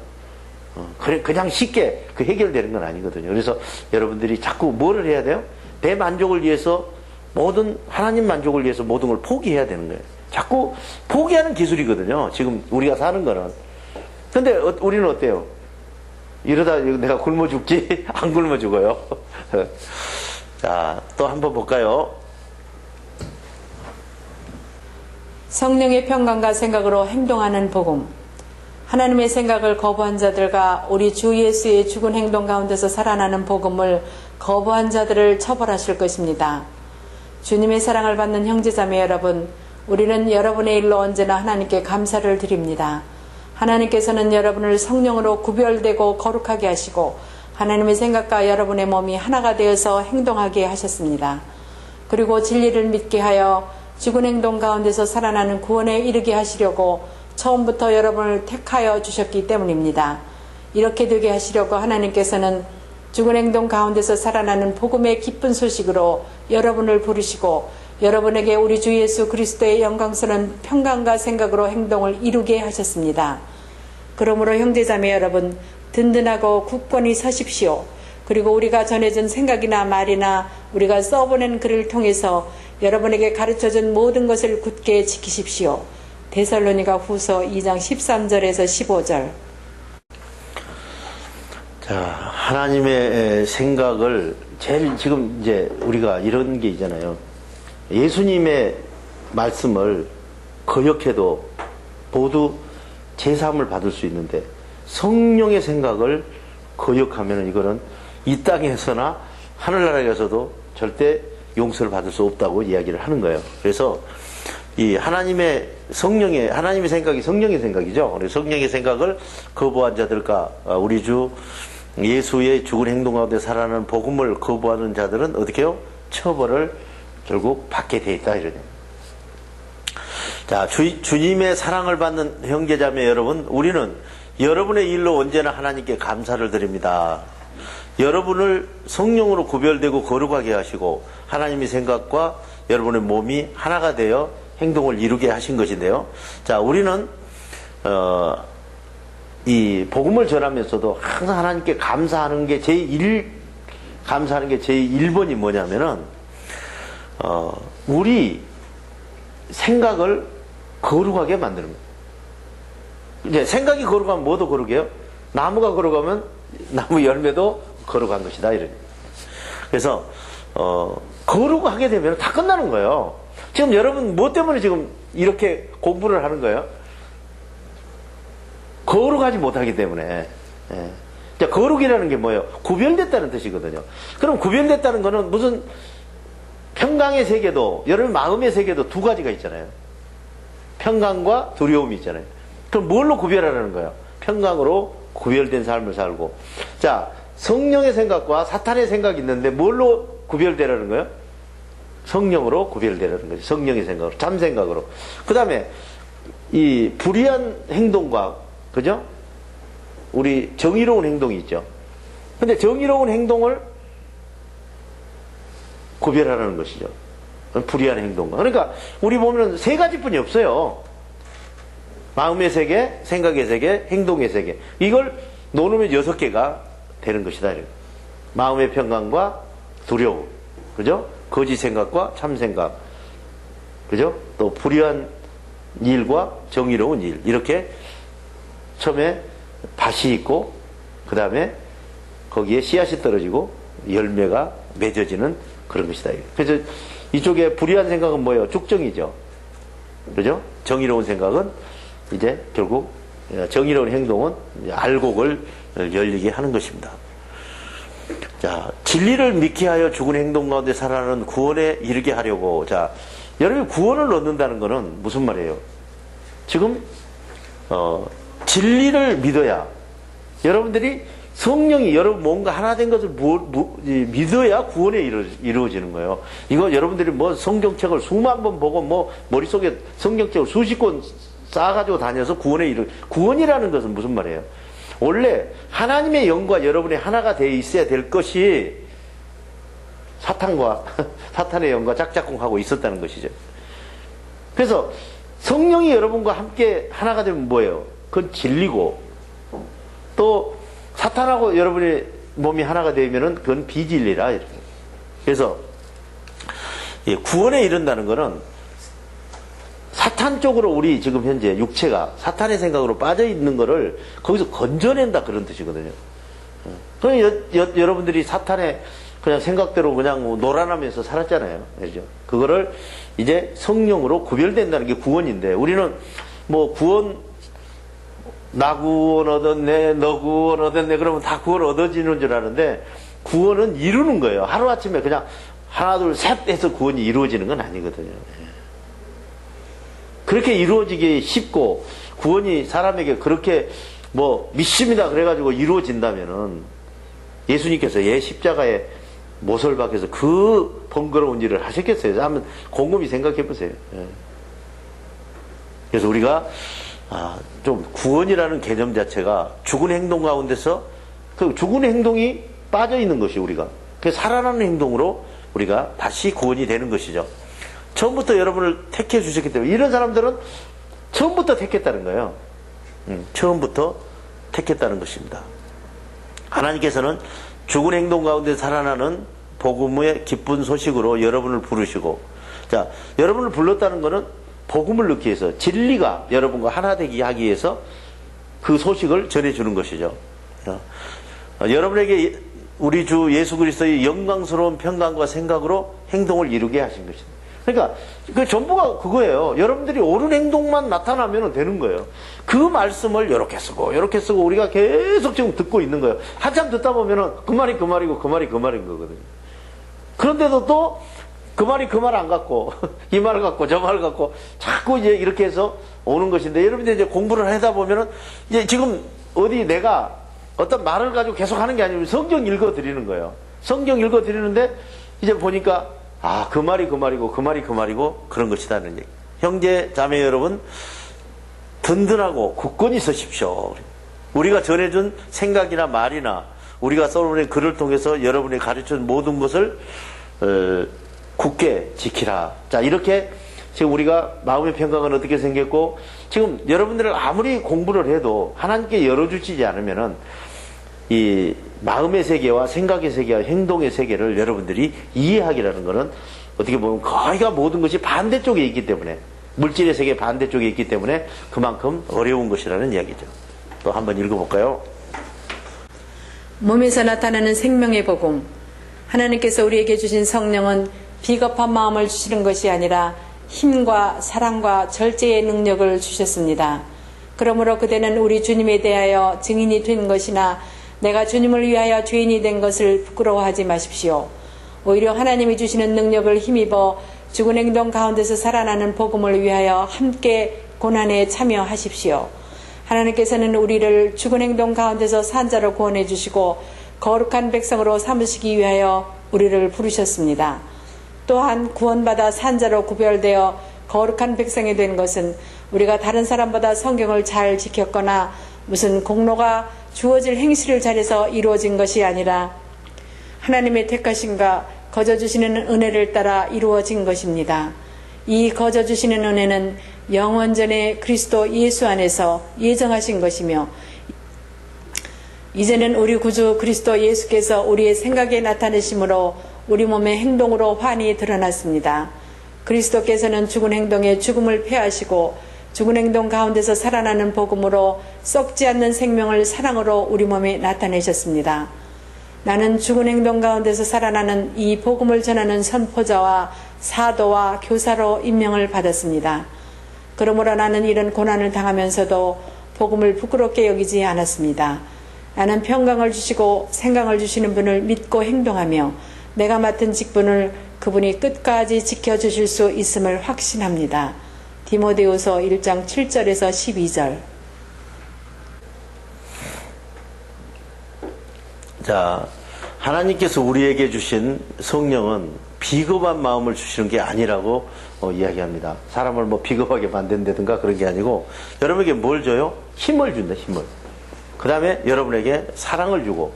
Speaker 1: 그냥 쉽게 그 해결되는 건 아니거든요. 그래서 여러분들이 자꾸 뭐를 해야 돼요? 내 만족을 위해서 하나님 만족을 위해서 모든 걸 포기해야 되는 거예요. 자꾸 포기하는 기술이거든요. 지금 우리가 사는 거는. 근데 우리는 어때요? 이러다 내가 굶어 죽지? 안 굶어 죽어요. 자, 또 한번 볼까요?
Speaker 2: 성령의 평강과 생각으로 행동하는 복음. 하나님의 생각을 거부한 자들과 우리 주 예수의 죽은 행동 가운데서 살아나는 복음을 거부한 자들을 처벌하실 것입니다. 주님의 사랑을 받는 형제자매 여러분, 우리는 여러분의 일로 언제나 하나님께 감사를 드립니다. 하나님께서는 여러분을 성령으로 구별되고 거룩하게 하시고 하나님의 생각과 여러분의 몸이 하나가 되어서 행동하게 하셨습니다. 그리고 진리를 믿게 하여 죽은 행동 가운데서 살아나는 구원에 이르게 하시려고 처음부터 여러분을 택하여 주셨기 때문입니다. 이렇게 되게 하시려고 하나님께서는 죽은 행동 가운데서 살아나는 복음의 기쁜 소식으로 여러분을 부르시고 여러분에게 우리 주 예수 그리스도의 영광스러운 평강과 생각으로 행동을 이루게 하셨습니다. 그러므로 형제자매 여러분, 든든하고 굳건히 서십시오. 그리고 우리가 전해준 생각이나 말이나 우리가 써보낸 글을 통해서 여러분에게 가르쳐준 모든 것을 굳게 지키십시오. 데살로니가 후서 2장 13절에서 15절.
Speaker 1: 자, 하나님의 생각을 제일 지금 이제 우리가 이런 게 있잖아요. 예수님의 말씀을 거역해도 모두 제사함을 받을 수 있는데 성령의 생각을 거역하면 이거는 이 땅에서나 하늘나라에서도 절대 용서를 받을 수 없다고 이야기를 하는 거예요. 그래서 이 하나님의 생각이 성령의 생각이죠. 그래서 성령의 생각을 거부한 자들과 우리 주 예수의 죽은 행동 가운데 살아나는 복음을 거부하는 자들은 어떻게 해요? 처벌을 결국 받게 돼 있다 이러네요. 자, 주님의 사랑을 받는 형제자매 여러분, 우리는 여러분의 일로 언제나 하나님께 감사를 드립니다. 여러분을 성령으로 구별되고 거룩하게 하시고 하나님의 생각과 여러분의 몸이 하나가 되어 행동을 이루게 하신 것인데요. 자, 우리는 이 복음을 전하면서도 항상 하나님께 감사하는 게 제1번이 뭐냐면은 우리 생각을 거룩하게 만드는 거예요. 이제 생각이 거룩하면 뭐도 거룩해요? 나무가 거룩하면 나무 열매도 거룩한 것이다 이런. 그래서 거룩하게 되면 다 끝나는 거예요. 지금 여러분 뭐 때문에 지금 이렇게 공부를 하는 거예요? 거룩하지 못하기 때문에. 예. 자, 거룩이라는 게 뭐예요? 구별됐다는 뜻이거든요. 그럼 구별됐다는 거는 무슨 평강의 세계도, 여러분 마음의 세계도 두 가지가 있잖아요. 평강과 두려움이 있잖아요. 그럼 뭘로 구별하라는 거예요? 평강으로 구별된 삶을 살고. 자, 성령의 생각과 사탄의 생각이 있는데 뭘로 구별되라는 거예요? 성령으로 구별되라는 거죠. 성령의 생각으로, 참생각으로. 그 다음에 이 불의한 행동과, 그죠? 우리 정의로운 행동이 있죠. 근데 정의로운 행동을 구별하라는 것이죠. 불의한 행동과. 그러니까 우리 보면 세 가지뿐이 없어요. 마음의 세계, 생각의 세계, 행동의 세계. 이걸 놓으면 6개가 되는 것이다. 마음의 평강과 두려움. 그죠? 거짓 생각과 참 생각. 그죠? 또 불의한 일과 정의로운 일. 이렇게 처음에 밭이 있고, 그 다음에 거기에 씨앗이 떨어지고 열매가 맺어지는 그런 것이다. 그래서 이쪽에 불의한 생각은 뭐예요? 쭉정이죠. 그죠? 정의로운 생각은 이제 결국 정의로운 행동은 알곡을 열리게 하는 것입니다. 자, 진리를 믿게 하여 죽은 행동 가운데 살아나는 구원에 이르게 하려고. 자, 여러분이 구원을 얻는다는 것은 무슨 말이에요? 지금 진리를 믿어야, 여러분들이 성령이 여러분 뭔가 하나 된 것을 믿어야 구원에 이루어지는 거예요. 이거 여러분들이 뭐 성경책을 수만 번 보고 뭐 머릿속에 성경책을 수십 권 쌓아가지고 다녀서 구원이라는 것은 무슨 말이에요? 원래 하나님의 영과 여러분이 하나가 되어 있어야 될 것이 사탄의 영과 짝짝꿍하고 있었다는 것이죠. 그래서 성령이 여러분과 함께 하나가 되면 뭐예요? 그건 진리고, 또 사탄하고 여러분의 몸이 하나가 되면은 그건 비진리라. 이렇게. 그래서 구원에 이른다는 것은 사탄 쪽으로 우리 지금 현재 육체가 사탄의 생각으로 빠져 있는 거를 거기서 건져낸다 그런 뜻이거든요. 그럼 여러분들이 사탄의 그냥 생각대로 그냥 놀아나면서 살았잖아요. 그죠? 그거를 이제 성령으로 구별된다는 게 구원인데, 우리는 뭐 나 구원 얻었네, 너 구원 얻었네, 그러면 다 구원 얻어지는 줄 아는데, 구원은 이루는 거예요. 하루아침에 그냥 하나, 둘, 셋 해서 구원이 이루어지는 건 아니거든요. 그렇게 이루어지기 쉽고, 구원이 사람에게 그렇게 뭐 믿습니다 그래가지고 이루어진다면은, 예수님께서 십자가에 모설 밖에서 그 번거로운 일을 하셨겠어요? 한번 곰곰이 생각해 보세요. 예. 그래서 우리가 좀 구원이라는 개념 자체가 죽은 행동 가운데서 그 죽은 행동이 빠져 있는 것이 우리가 그 살아나는 행동으로 우리가 다시 구원이 되는 것이죠. 처음부터 여러분을 택해 주셨기 때문에 이런 사람들은 처음부터 택했다는 거예요. 처음부터 택했다는 것입니다. 하나님께서는 죽은 행동 가운데 살아나는 복음의 기쁜 소식으로 여러분을 부르시고, 자, 여러분을 불렀다는 것은 복음을 넣기 위해서, 진리가 여러분과 하나 되게 하기 위해서 그 소식을 전해주는 것이죠. 여러분에게 우리 주 예수 그리스도의 영광스러운 평강과 생각으로 행동을 이루게 하신 것입니다. 그러니까 그 전부가 그거예요. 여러분들이 옳은 행동만 나타나면 되는 거예요. 그 말씀을 이렇게 쓰고 우리가 계속 지금 듣고 있는 거예요. 한참 듣다 보면은 그 말이 그 말이고 그 말이 그 말인 거거든요. 그런데도 또 그 말이 그 말 안 갖고 이 말 갖고 저 말 갖고 자꾸 이제 이렇게 해서 오는 것인데, 여러분들 이제 공부를 하다 보면은 이제 지금 어디 내가 어떤 말을 가지고 계속 하는 게 아니고 성경 읽어 드리는 거예요. 성경 읽어 드리는데 이제 보니까 그 말이 그 말이고 그 말이 그 말이고 그런 것이다는 얘기. 형제 자매 여러분, 든든하고 굳건히 서십시오. 우리가 전해준 생각이나 말이나 우리가 써놓은 글을 통해서 여러분이 가르쳐준 모든 것을 굳게 지키라. 자, 이렇게 지금 우리가 마음의 평강은 어떻게 생겼고, 지금 여러분들을 아무리 공부를 해도 하나님께 열어주시지 않으면은 이 마음의 세계와 생각의 세계와 행동의 세계를 여러분들이 이해하기라는 것은 어떻게 보면 거의가 모든 것이 반대쪽에 있기 때문에, 물질의 세계 반대쪽에 있기 때문에 그만큼 어려운 것이라는 이야기죠. 또 한번 읽어볼까요?
Speaker 2: 몸에서 나타나는 생명의 복음. 하나님께서 우리에게 주신 성령은 비겁한 마음을 주시는 것이 아니라 힘과 사랑과 절제의 능력을 주셨습니다. 그러므로 그대는 우리 주님에 대하여 증인이 된 것이나 내가 주님을 위하여 죄인이 된 것을 부끄러워하지 마십시오. 오히려 하나님이 주시는 능력을 힘입어 죽은 행동 가운데서 살아나는 복음을 위하여 함께 고난에 참여하십시오. 하나님께서는 우리를 죽은 행동 가운데서 산 자로 구원해 주시고 거룩한 백성으로 삼으시기 위하여 우리를 부르셨습니다. 또한 구원받아 산 자로 구별되어 거룩한 백성이 된 것은 우리가 다른 사람보다 성경을 잘 지켰거나 무슨 공로가 주어질 행실을 잘해서 이루어진 것이 아니라 하나님의 택하심과 거저주시는 은혜를 따라 이루어진 것입니다. 이 거저주시는 은혜는 영원전에 그리스도 예수 안에서 예정하신 것이며, 이제는 우리 구주 그리스도 예수께서 우리의 생각에 나타내심으로 우리 몸의 행동으로 환히 드러났습니다. 그리스도께서는 죽은 행동에 죽음을 패하시고 죽은 행동 가운데서 살아나는 복음으로 썩지 않는 생명을 사랑으로 우리 몸에 나타내셨습니다. 나는 죽은 행동 가운데서 살아나는 이 복음을 전하는 선포자와 사도와 교사로 임명을 받았습니다. 그러므로 나는 이런 고난을 당하면서도 복음을 부끄럽게 여기지 않았습니다. 나는 평강을 주시고 생강을 주시는 분을 믿고 행동하며 내가 맡은 직분을 그분이 끝까지 지켜주실 수 있음을 확신합니다. 디모데후서 1장 7절에서 12절.
Speaker 1: 자, 하나님께서 우리에게 주신 성령은 비겁한 마음을 주시는 게 아니라고 이야기합니다. 사람을 뭐 비겁하게 만든다든가 그런 게 아니고, 여러분에게 뭘 줘요? 힘을 준다, 힘을. 그 다음에 여러분에게 사랑을 주고,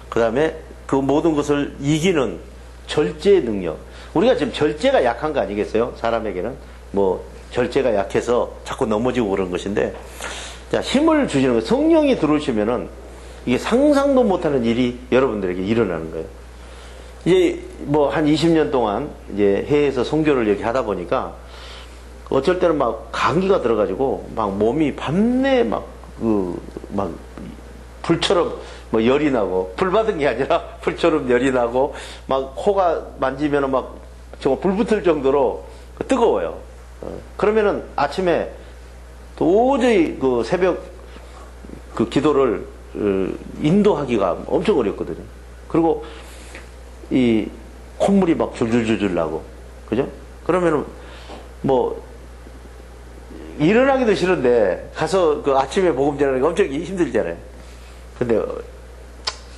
Speaker 1: 그 다음에 그 모든 것을 이기는 절제의 능력. 우리가 지금 절제가 약한 거 아니겠어요? 사람에게는 뭐 절제가 약해서 자꾸 넘어지고 그런 것인데, 자, 힘을 주시는 거. 성령이 들어오시면은 이게 상상도 못하는 일이 여러분들에게 일어나는 거예요. 이제 뭐 한 20년 동안 이제 해외에서 선교를 이렇게 하다 보니까 어쩔 때는 막 감기가 들어가지고 막 몸이 밤새 막 불처럼 뭐 열이 나고, 불 받은 게 아니라 불처럼 열이 나고, 막 코가 만지면은 막 정말 불 붙을 정도로 뜨거워요. 그러면은 아침에 도저히 그 새벽 그 기도를 인도하기가 엄청 어렵거든요. 그리고 이 콧물이 막 줄줄줄줄 나고, 그죠? 그러면은 뭐 일어나기도 싫은데 가서 그 아침에 복음 전하는 게 엄청 힘들잖아요. 근데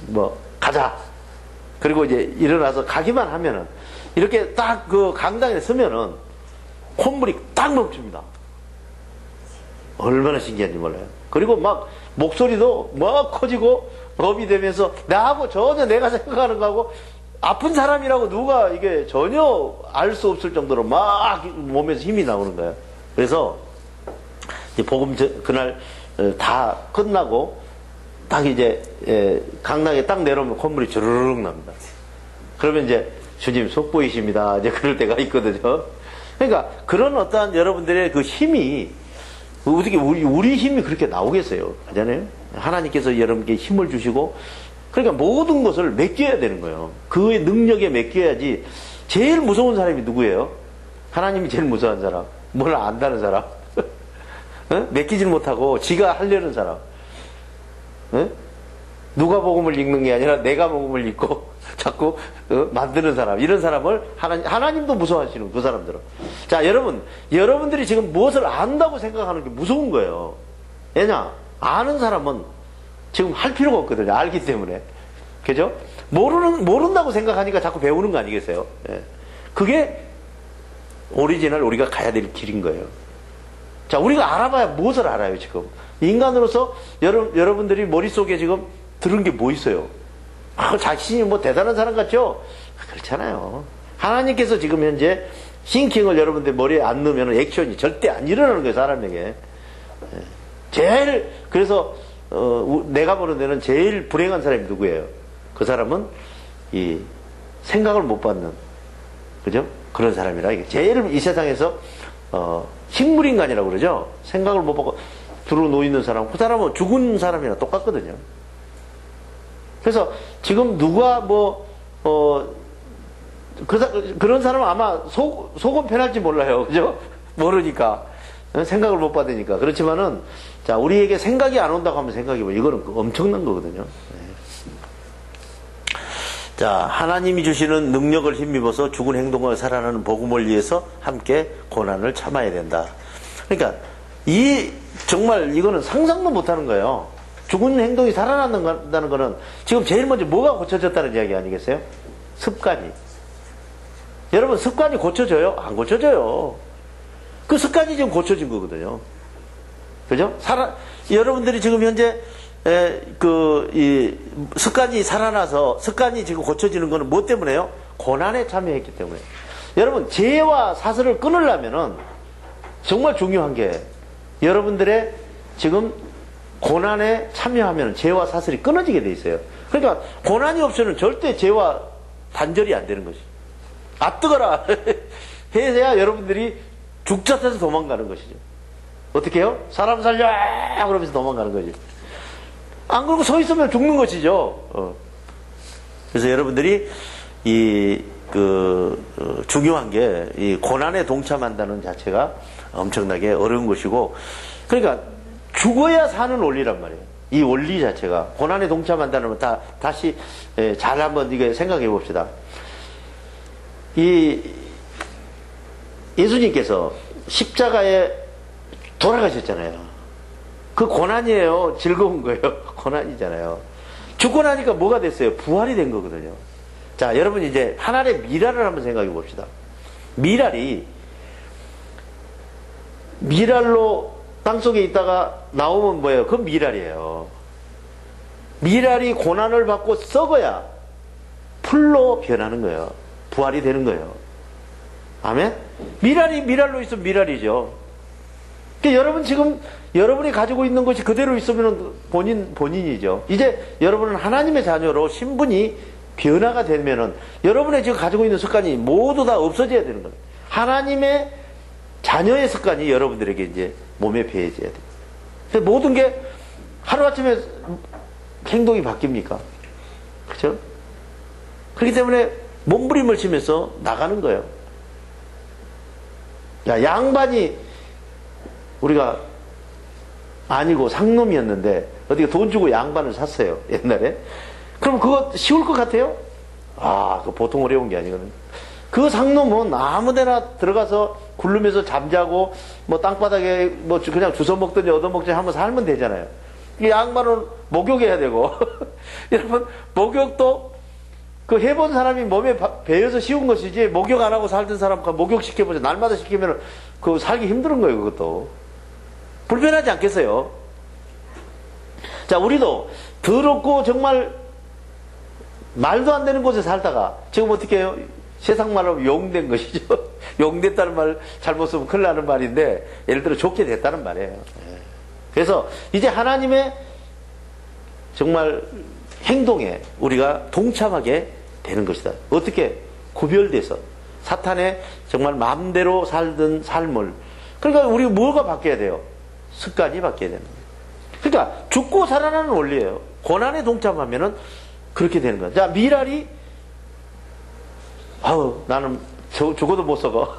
Speaker 1: 뭐 가자, 그리고 이제 일어나서 가기만 하면은 이렇게 딱 그 강당에 서면은 콧물이 딱 멈춥니다. 얼마나 신기한지 몰라요. 그리고 막 목소리도 막 커지고 업이 되면서 나하고 전혀 내가 생각하는 거하고 아픈 사람이라고 누가 이게 전혀 알 수 없을 정도로 막 몸에서 힘이 나오는 거예요. 그래서 이제 복음 그날 다 끝나고 딱 이제 강당에 딱 내려오면 콧물이 주르륵 납니다. 그러면 이제 주님 속보이십니다. 이제 그럴 때가 있거든요. 그러니까 그런 어떠한 여러분들의 그 힘이 어떻게 우리 힘이 그렇게 나오겠어요? 하잖아요. 하나님께서 여러분께 힘을 주시고 그러니까 모든 것을 맡겨야 되는 거예요. 그의 능력에 맡겨야지. 제일 무서운 사람이 누구예요? 하나님이 제일 무서운 사람. 뭘 안다는 사람. 어? 맡기질 못하고 지가 하려는 사람. 어? 누가 복음을 읽는 게 아니라 내가 복음을 읽고 자꾸 만드는 사람. 이런 사람을 하나님도 무서워하시는 그 사람들은. 자, 여러분들이 지금 무엇을 안다고 생각하는 게 무서운 거예요. 왜냐? 아는 사람은 지금 할 필요가 없거든요. 알기 때문에. 그죠? 모른다고 생각하니까 자꾸 배우는 거 아니겠어요? 예. 그게 오리지널 우리가 가야 될 길인 거예요. 자, 우리가 알아봐야 무엇을 알아요, 지금? 인간으로서 여러분들이 머릿속에 지금 들은 게 뭐 있어요? 자신이 뭐 대단한 사람 같죠? 그렇잖아요. 하나님께서 지금 현재 싱킹을 여러분들 머리에 안 넣으면 액션이 절대 안 일어나는 거예요, 사람에게. 제일, 그래서, 내가 보는 데는 제일 불행한 사람이 누구예요? 그 사람은 이 생각을 못 받는, 그죠? 그런 사람이라. 이게 제일 이 세상에서, 식물인간이라고 그러죠? 생각을 못 받고 들어 놓이는 사람, 그 사람은 죽은 사람이랑 똑같거든요. 그래서 지금 누가 그런 사람은 아마 속은 편할지 몰라요. 그죠? 모르니까. 생각을 못 받으니까. 그렇지만은, 자, 우리에게 생각이 안 온다고 하면 생각해보면 이거는 엄청난 거거든요. 네. 자, 하나님이 주시는 능력을 힘입어서 죽은 행동을 살아나는 복음을 위해서 함께 고난을 참아야 된다. 그러니까, 정말 이거는 상상도 못 하는 거예요. 죽은 행동이 살아난다는 거는 지금 제일 먼저 뭐가 고쳐졌다는 이야기 아니겠어요? 습관이. 여러분, 습관이 고쳐져요? 안 고쳐져요. 그 습관이 지금 고쳐진 거거든요. 그죠? 여러분들이 지금 현재, 습관이 살아나서, 습관이 지금 고쳐지는 거는 뭐 때문에요? 고난에 참여했기 때문에. 여러분, 죄와 사슬을 끊으려면은 정말 중요한 게, 여러분들의 지금 고난에 참여하면 죄와 사슬이 끊어지게 돼 있어요. 그러니까 고난이 없으면 절대 죄와 단절이 안 되는 것이. 아 뜨거라 해야 여러분들이 죽자해서 도망가는 것이죠. 어떻게 해요? 사람 살려 그러면서 도망가는 거지. 안 그러고 서 있으면 죽는 것이죠. 그래서 여러분들이 중요한 게 이 고난에 동참한다는 자체가 엄청나게 어려운 것이고, 그러니까 죽어야 사는 원리란 말이에요. 이 원리 자체가 고난에 동참한다는 건 다시 잘 한번 이게 생각해 봅시다. 예수님께서 십자가에 돌아가셨잖아요. 그 고난이에요? 즐거운 거예요? 고난이잖아요. 죽고 나니까 뭐가 됐어요? 부활이 된 거거든요. 자, 여러분 이제 하나의 미랄을 한번 생각해 봅시다. 미랄로 땅속에 있다가 나오면 뭐예요? 그건 미랄이에요. 미랄이 고난을 받고 썩어야 풀로 변하는 거예요. 부활이 되는 거예요. 아멘? 미랄로 있으면 미랄이죠. 그러니까 여러분 지금 여러분이 가지고 있는 것이 그대로 있으면 본인이죠. 이제 여러분은 하나님의 자녀로 신분이 변화가 되면은 여러분의 지금 가지고 있는 습관이 모두 다 없어져야 되는 거예요. 하나님의 자녀의 습관이 여러분들에게 이제 몸에 배해져야 돼요. 모든 게 하루아침에 행동이 바뀝니까? 그렇죠? 그렇기 때문에 몸부림을 치면서 나가는 거예요. 야, 양반이 우리가 아니고 상놈이었는데 어떻게 돈 주고 양반을 샀어요, 옛날에. 그럼 그거 쉬울 것 같아요? 그 보통 어려운 게 아니거든요. 그 상놈은 아무데나 들어가서 굴르면서 잠자고 뭐 땅바닥에 뭐 그냥 주워 먹든지 얻어먹든지 한번 살면 되잖아요. 이 양반은 목욕해야 되고 여러분 목욕도 그 해본 사람이 몸에 배어서 쉬운 것이지, 목욕 안 하고 살던 사람 목욕 시켜보자. 날마다 시키면 그 살기 힘든 거예요, 그것도. 불편하지 않겠어요? 자, 우리도 더럽고 정말 말도 안 되는 곳에 살다가 지금 어떻게 해요? 세상 말로 용된 것이죠. 용됐다는 말 잘못 쓰면 큰일 나는 말인데, 예를 들어 좋게 됐다는 말이에요. 그래서 이제 하나님의 정말 행동에 우리가 동참하게 되는 것이다. 어떻게? 구별돼서 사탄의 정말 마음대로 살던 삶을. 그러니까 우리 뭐가 바뀌어야 돼요? 습관이 바뀌어야 되는 거예요. 그러니까 죽고 살아나는 원리예요. 고난에 동참하면은 그렇게 되는 거예요. 자, 미랄이 나는 죽어도 못 썩어.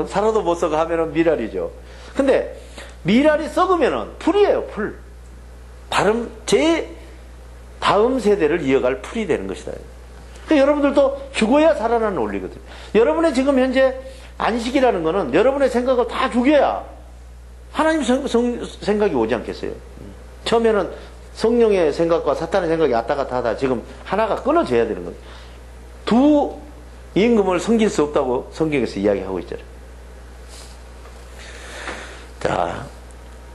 Speaker 1: 살아도 못 썩어 하면은 미랄이죠. 근데 미랄이 썩으면은 풀이에요, 풀. 다음 세대를 이어갈 풀이 되는 것이다. 그러니까 여러분들도 죽어야 살아나는 원리거든요. 여러분의 지금 현재 안식이라는 거는 여러분의 생각을 다 죽여야 하나님 생각이 오지 않겠어요? 처음에는 성령의 생각과 사탄의 생각이 왔다 갔다 하다 지금 하나가 끊어져야 되는 거예요. 두 임금을 섬길 수 없다고 성경에서 이야기하고 있잖아요. 자,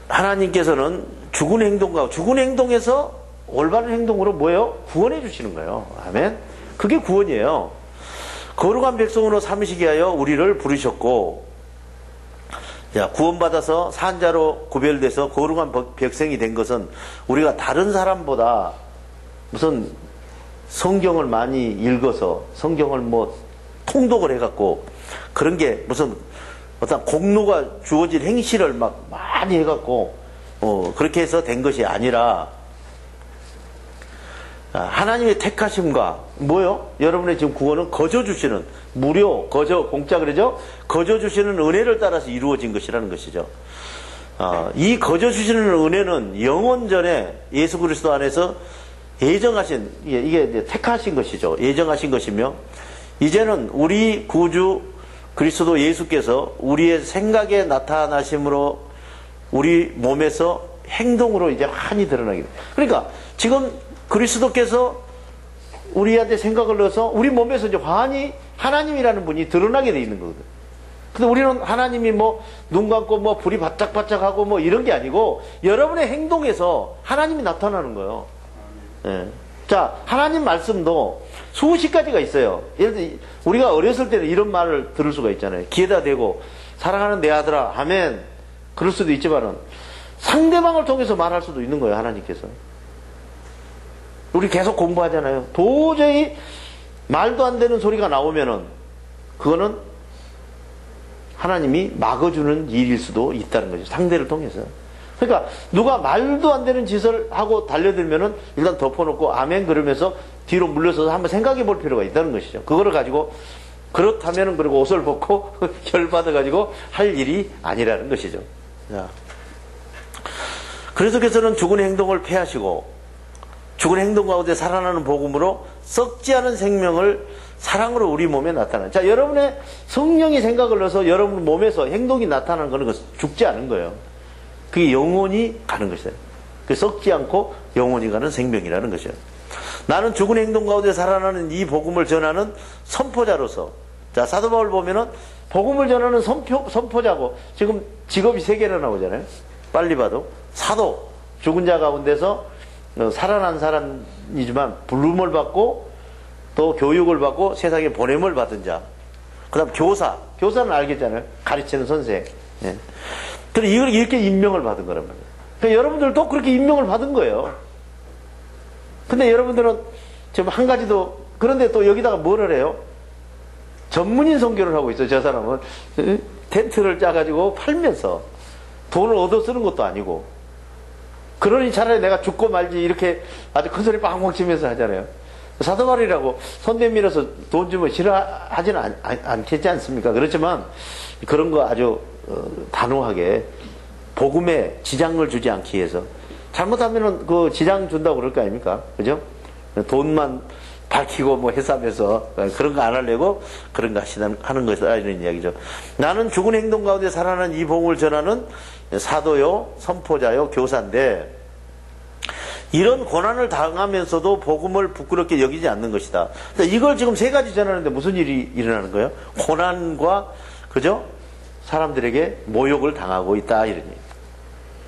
Speaker 1: 하나님께서는 죽은 행동에서 올바른 행동으로 뭐예요? 구원해 주시는 거예요. 아멘. 그게 구원이에요. 거룩한 백성으로 삼으시기 위하여 우리를 부르셨고, 자, 구원받아서 산자로 구별돼서 거룩한 백성이 된 것은 우리가 다른 사람보다 무슨 성경을 많이 읽어서 성경을 뭐 통독을 해갖고 그런 게 무슨 어떤 공로가 주어질 행실을 막 많이 해갖고 그렇게 해서 된 것이 아니라 하나님의 택하심과 뭐요? 여러분의 지금 구원은 거저 주시는 무료, 거저, 공짜 그러죠? 거저 주시는 은혜를 따라서 이루어진 것이라는 것이죠. 이 거저 주시는 은혜는 영원전에 예수 그리스도 안에서 예정하신, 이게 이제 택하신 것이죠. 예정하신 것이며, 이제는 우리 구주 그리스도 예수께서 우리의 생각에 나타나심으로 우리 몸에서 행동으로 이제 환히 드러나게 돼요. 그러니까 지금 그리스도께서 우리한테 생각을 넣어서 우리 몸에서 이제 환히 하나님이라는 분이 드러나게 돼 있는 거거든. 근데 우리는 하나님이 뭐 눈 감고 뭐 불이 바짝바짝하고 뭐 이런 게 아니고 여러분의 행동에서 하나님이 나타나는 거예요. 예. 자, 하나님 말씀도 수십 가지가 있어요. 예를 들어 우리가 어렸을 때는 이런 말을 들을 수가 있잖아요. 귀에다 대고 사랑하는 내 아들아 아멘. 그럴 수도 있지만은 상대방을 통해서 말할 수도 있는 거예요. 하나님께서. 우리 계속 공부하잖아요. 도저히 말도 안 되는 소리가 나오면은 그거는 하나님이 막아주는 일일 수도 있다는 거죠. 상대를 통해서. 그러니까 누가 말도 안 되는 짓을 하고 달려들면은 일단 덮어놓고 아멘 그러면서 뒤로 물러서서 한번 생각해 볼 필요가 있다는 것이죠. 그거를 가지고 그렇다면은 그리고 옷을 벗고 열받아 가지고 할 일이 아니라는 것이죠. 자. 그리스도께서는 죽은 행동을 폐하시고 죽은 행동 가운데 살아나는 복음으로 썩지 않은 생명을 사랑으로 우리 몸에 나타나는. 자, 여러분의 성령이 생각을 넣어서 여러분 몸에서 행동이 나타나는 것은 죽지 않은 거예요. 그게 영원히 가는 것이에요. 그 썩지 않고 영원히 가는 생명이라는 것이에요. 나는 죽은 행동 가운데 살아나는 이 복음을 전하는 선포자로서. 자, 사도 바울 보면은 복음을 전하는 선포자고 지금 직업이 3개나 나오잖아요. 빨리 봐도 사도, 죽은 자 가운데서 살아난 사람이지만 부름을 받고 또 교육을 받고 세상에 보냄을 받은 자. 그 다음 교사는 알겠잖아요. 가르치는 선생. 예. 그래 이렇게 임명을 받은 거란 말이에요. 그러니까 여러분들도 그렇게 임명을 받은 거예요. 근데 여러분들은 지금 한 가지도, 그런데 또 여기다가 뭐를 해요? 전문인 선교를 하고 있어요. 저 사람은 텐트를 짜가지고 팔면서 돈을 얻어 쓰는 것도 아니고, 그러니 차라리 내가 죽고 말지 이렇게 아주 큰 소리 빵빵 치면서 하잖아요. 사도바울이라고 손 내밀어서 돈 주면 싫어하지는 않겠지 않습니까? 그렇지만 그런 거 아주 단호하게 복음에 지장을 주지 않기 위해서. 잘못하면은 그 지장 준다고 그럴 거 아닙니까? 그죠? 돈만 밝히고 뭐 해싸면서 그런 거 안 하려고 그런 거 하는 것이다 이런 이야기죠. 나는 죽은 행동 가운데 살아나는 이 복음을 전하는 사도요, 선포자요, 교사인데 이런 고난을 당하면서도 복음을 부끄럽게 여기지 않는 것이다. 이걸 지금 세 가지 전하는데 무슨 일이 일어나는 거예요? 고난과 그죠? 사람들에게 모욕을 당하고 있다 이런 얘기.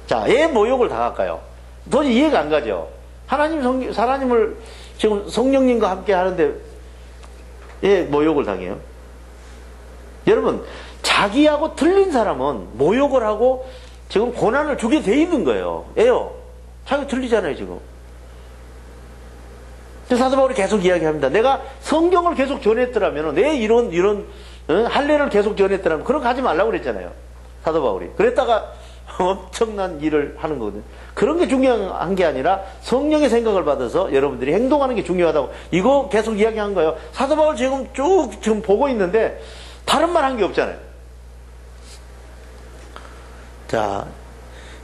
Speaker 1: 자, 왜 모욕을 당할까요? 도저히 이해가 안 가죠. 하나님을 지금 성령님과 함께 하는데 왜 모욕을 당해요? 여러분, 자기하고 틀린 사람은 모욕을 하고 지금 고난을 주게 돼 있는 거예요. 왜요? 자기 틀리잖아요, 지금. 사도 바울이 계속 이야기합니다. 내가 성경을 계속 전했더라면, 내 이런 할례를 계속 전했더라면, 그런 거 하지 말라고 그랬잖아요. 사도 바울이. 그랬다가 엄청난 일을 하는 거거든요. 그런 게 중요한 게 아니라 성령의 생각을 받아서 여러분들이 행동하는 게 중요하다고. 이거 계속 이야기한 거예요. 사도 바울 지금 지금 보고 있는데, 다른 말 한 게 없잖아요. 자,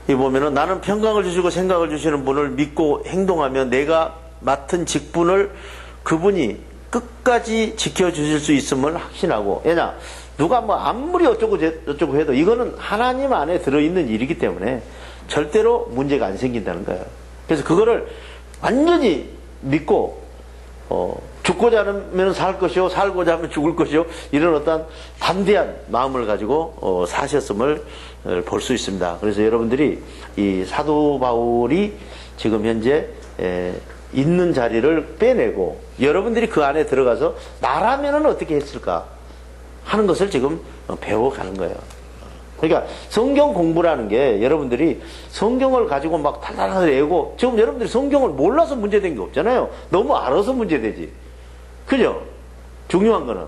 Speaker 1: 이 보면은 나는 평강을 주시고 생각을 주시는 분을 믿고 행동하면 내가 맡은 직분을 그분이 끝까지 지켜주실 수 있음을 확신하고, 왜냐, 누가 뭐 아무리 어쩌고 해도 이거는 하나님 안에 들어있는 일이기 때문에 절대로 문제가 안 생긴다는 거예요. 그래서 그거를 완전히 믿고, 죽고자 하면 살 것이요, 살고자 하면 죽을 것이요, 이런 어떤 담대한 마음을 가지고 사셨음을 볼 수 있습니다. 그래서 여러분들이 이 사도 바울이 지금 현재 있는 자리를 빼내고 여러분들이 그 안에 들어가서 나라면은 어떻게 했을까 하는 것을 지금 배워가는 거예요. 그러니까 성경 공부라는 게 여러분들이 성경을 가지고 막 탈탈탈 외우고, 지금 여러분들이 성경을 몰라서 문제된 게 없잖아요. 너무 알아서 문제되지. 그죠? 중요한 거는.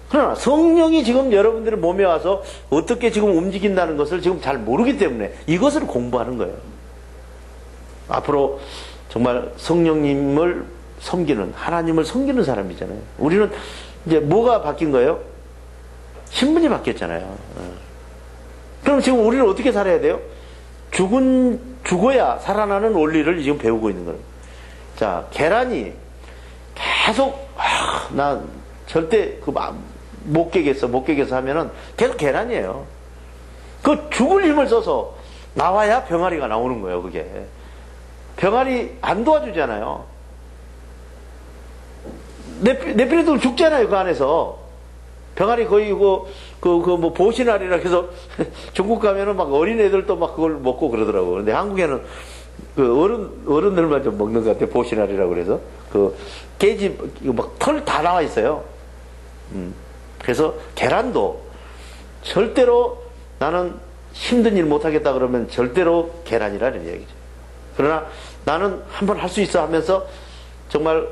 Speaker 1: 그러나 성령이 지금 여러분들의 몸에 와서 어떻게 지금 움직인다는 것을 지금 잘 모르기 때문에 이것을 공부하는 거예요. 앞으로 정말 성령님을 섬기는, 하나님을 섬기는 사람이잖아요. 우리는 이제 뭐가 바뀐 거예요? 신분이 바뀌었잖아요. 그럼 지금 우리는 어떻게 살아야 돼요? 죽어야 살아나는 원리를 지금 배우고 있는 거예요. 자, 계란이 계속, 난 절대 못 깨겠어 하면은 계속 계란이에요. 그 죽을 힘을 써서 나와야 병아리가 나오는 거예요, 그게. 병아리 안 도와주잖아요. 네피리도 죽잖아요, 그 안에서. 병아리 거의 뭐 보시나리라 해서 중국 가면은 막 어린애들도 막 그걸 먹고 그러더라고요. 근데 한국에는 그 어른들만 좀 먹는 것 같아요. 보시나리라고 그래서. 그 깨지, 막 털 다 나와 있어요. 그래서 계란도 절대로 나는 힘든 일 못하겠다 그러면 절대로 계란이라는 얘기죠. 그러나 나는 한번 할 수 있어 하면서 정말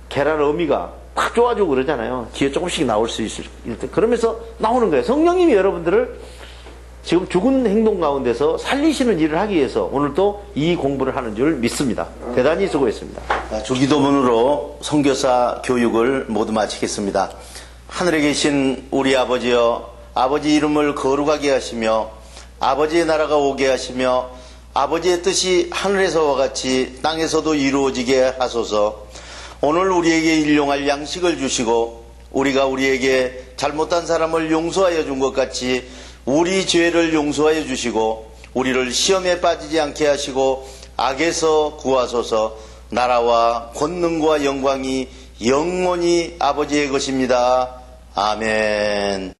Speaker 1: 계란 어미가 팍 쪼아주고 그러잖아요. 뒤에 조금씩 나올 수 있을 때. 그러면서 나오는 거예요. 성령님이 여러분들을 지금 죽은 행동 가운데서 살리시는 일을 하기 위해서 오늘도 이 공부를 하는 줄 믿습니다. 대단히 수고했습니다. 주기도문으로 선교사 교육을 모두 마치겠습니다. 하늘에 계신 우리 아버지여, 아버지 이름을 거룩하게 하시며 아버지의 나라가 오게 하시며 아버지의 뜻이 하늘에서와 같이 땅에서도 이루어지게 하소서. 오늘 우리에게 일용할 양식을 주시고 우리가 우리에게 잘못한 사람을 용서하여 준 것 같이 우리 죄를 용서하여 주시고 우리를 시험에 빠지지 않게 하시고 악에서 구하소서. 나라와 권능과 영광이 영원히 아버지의 것입니다. 아멘.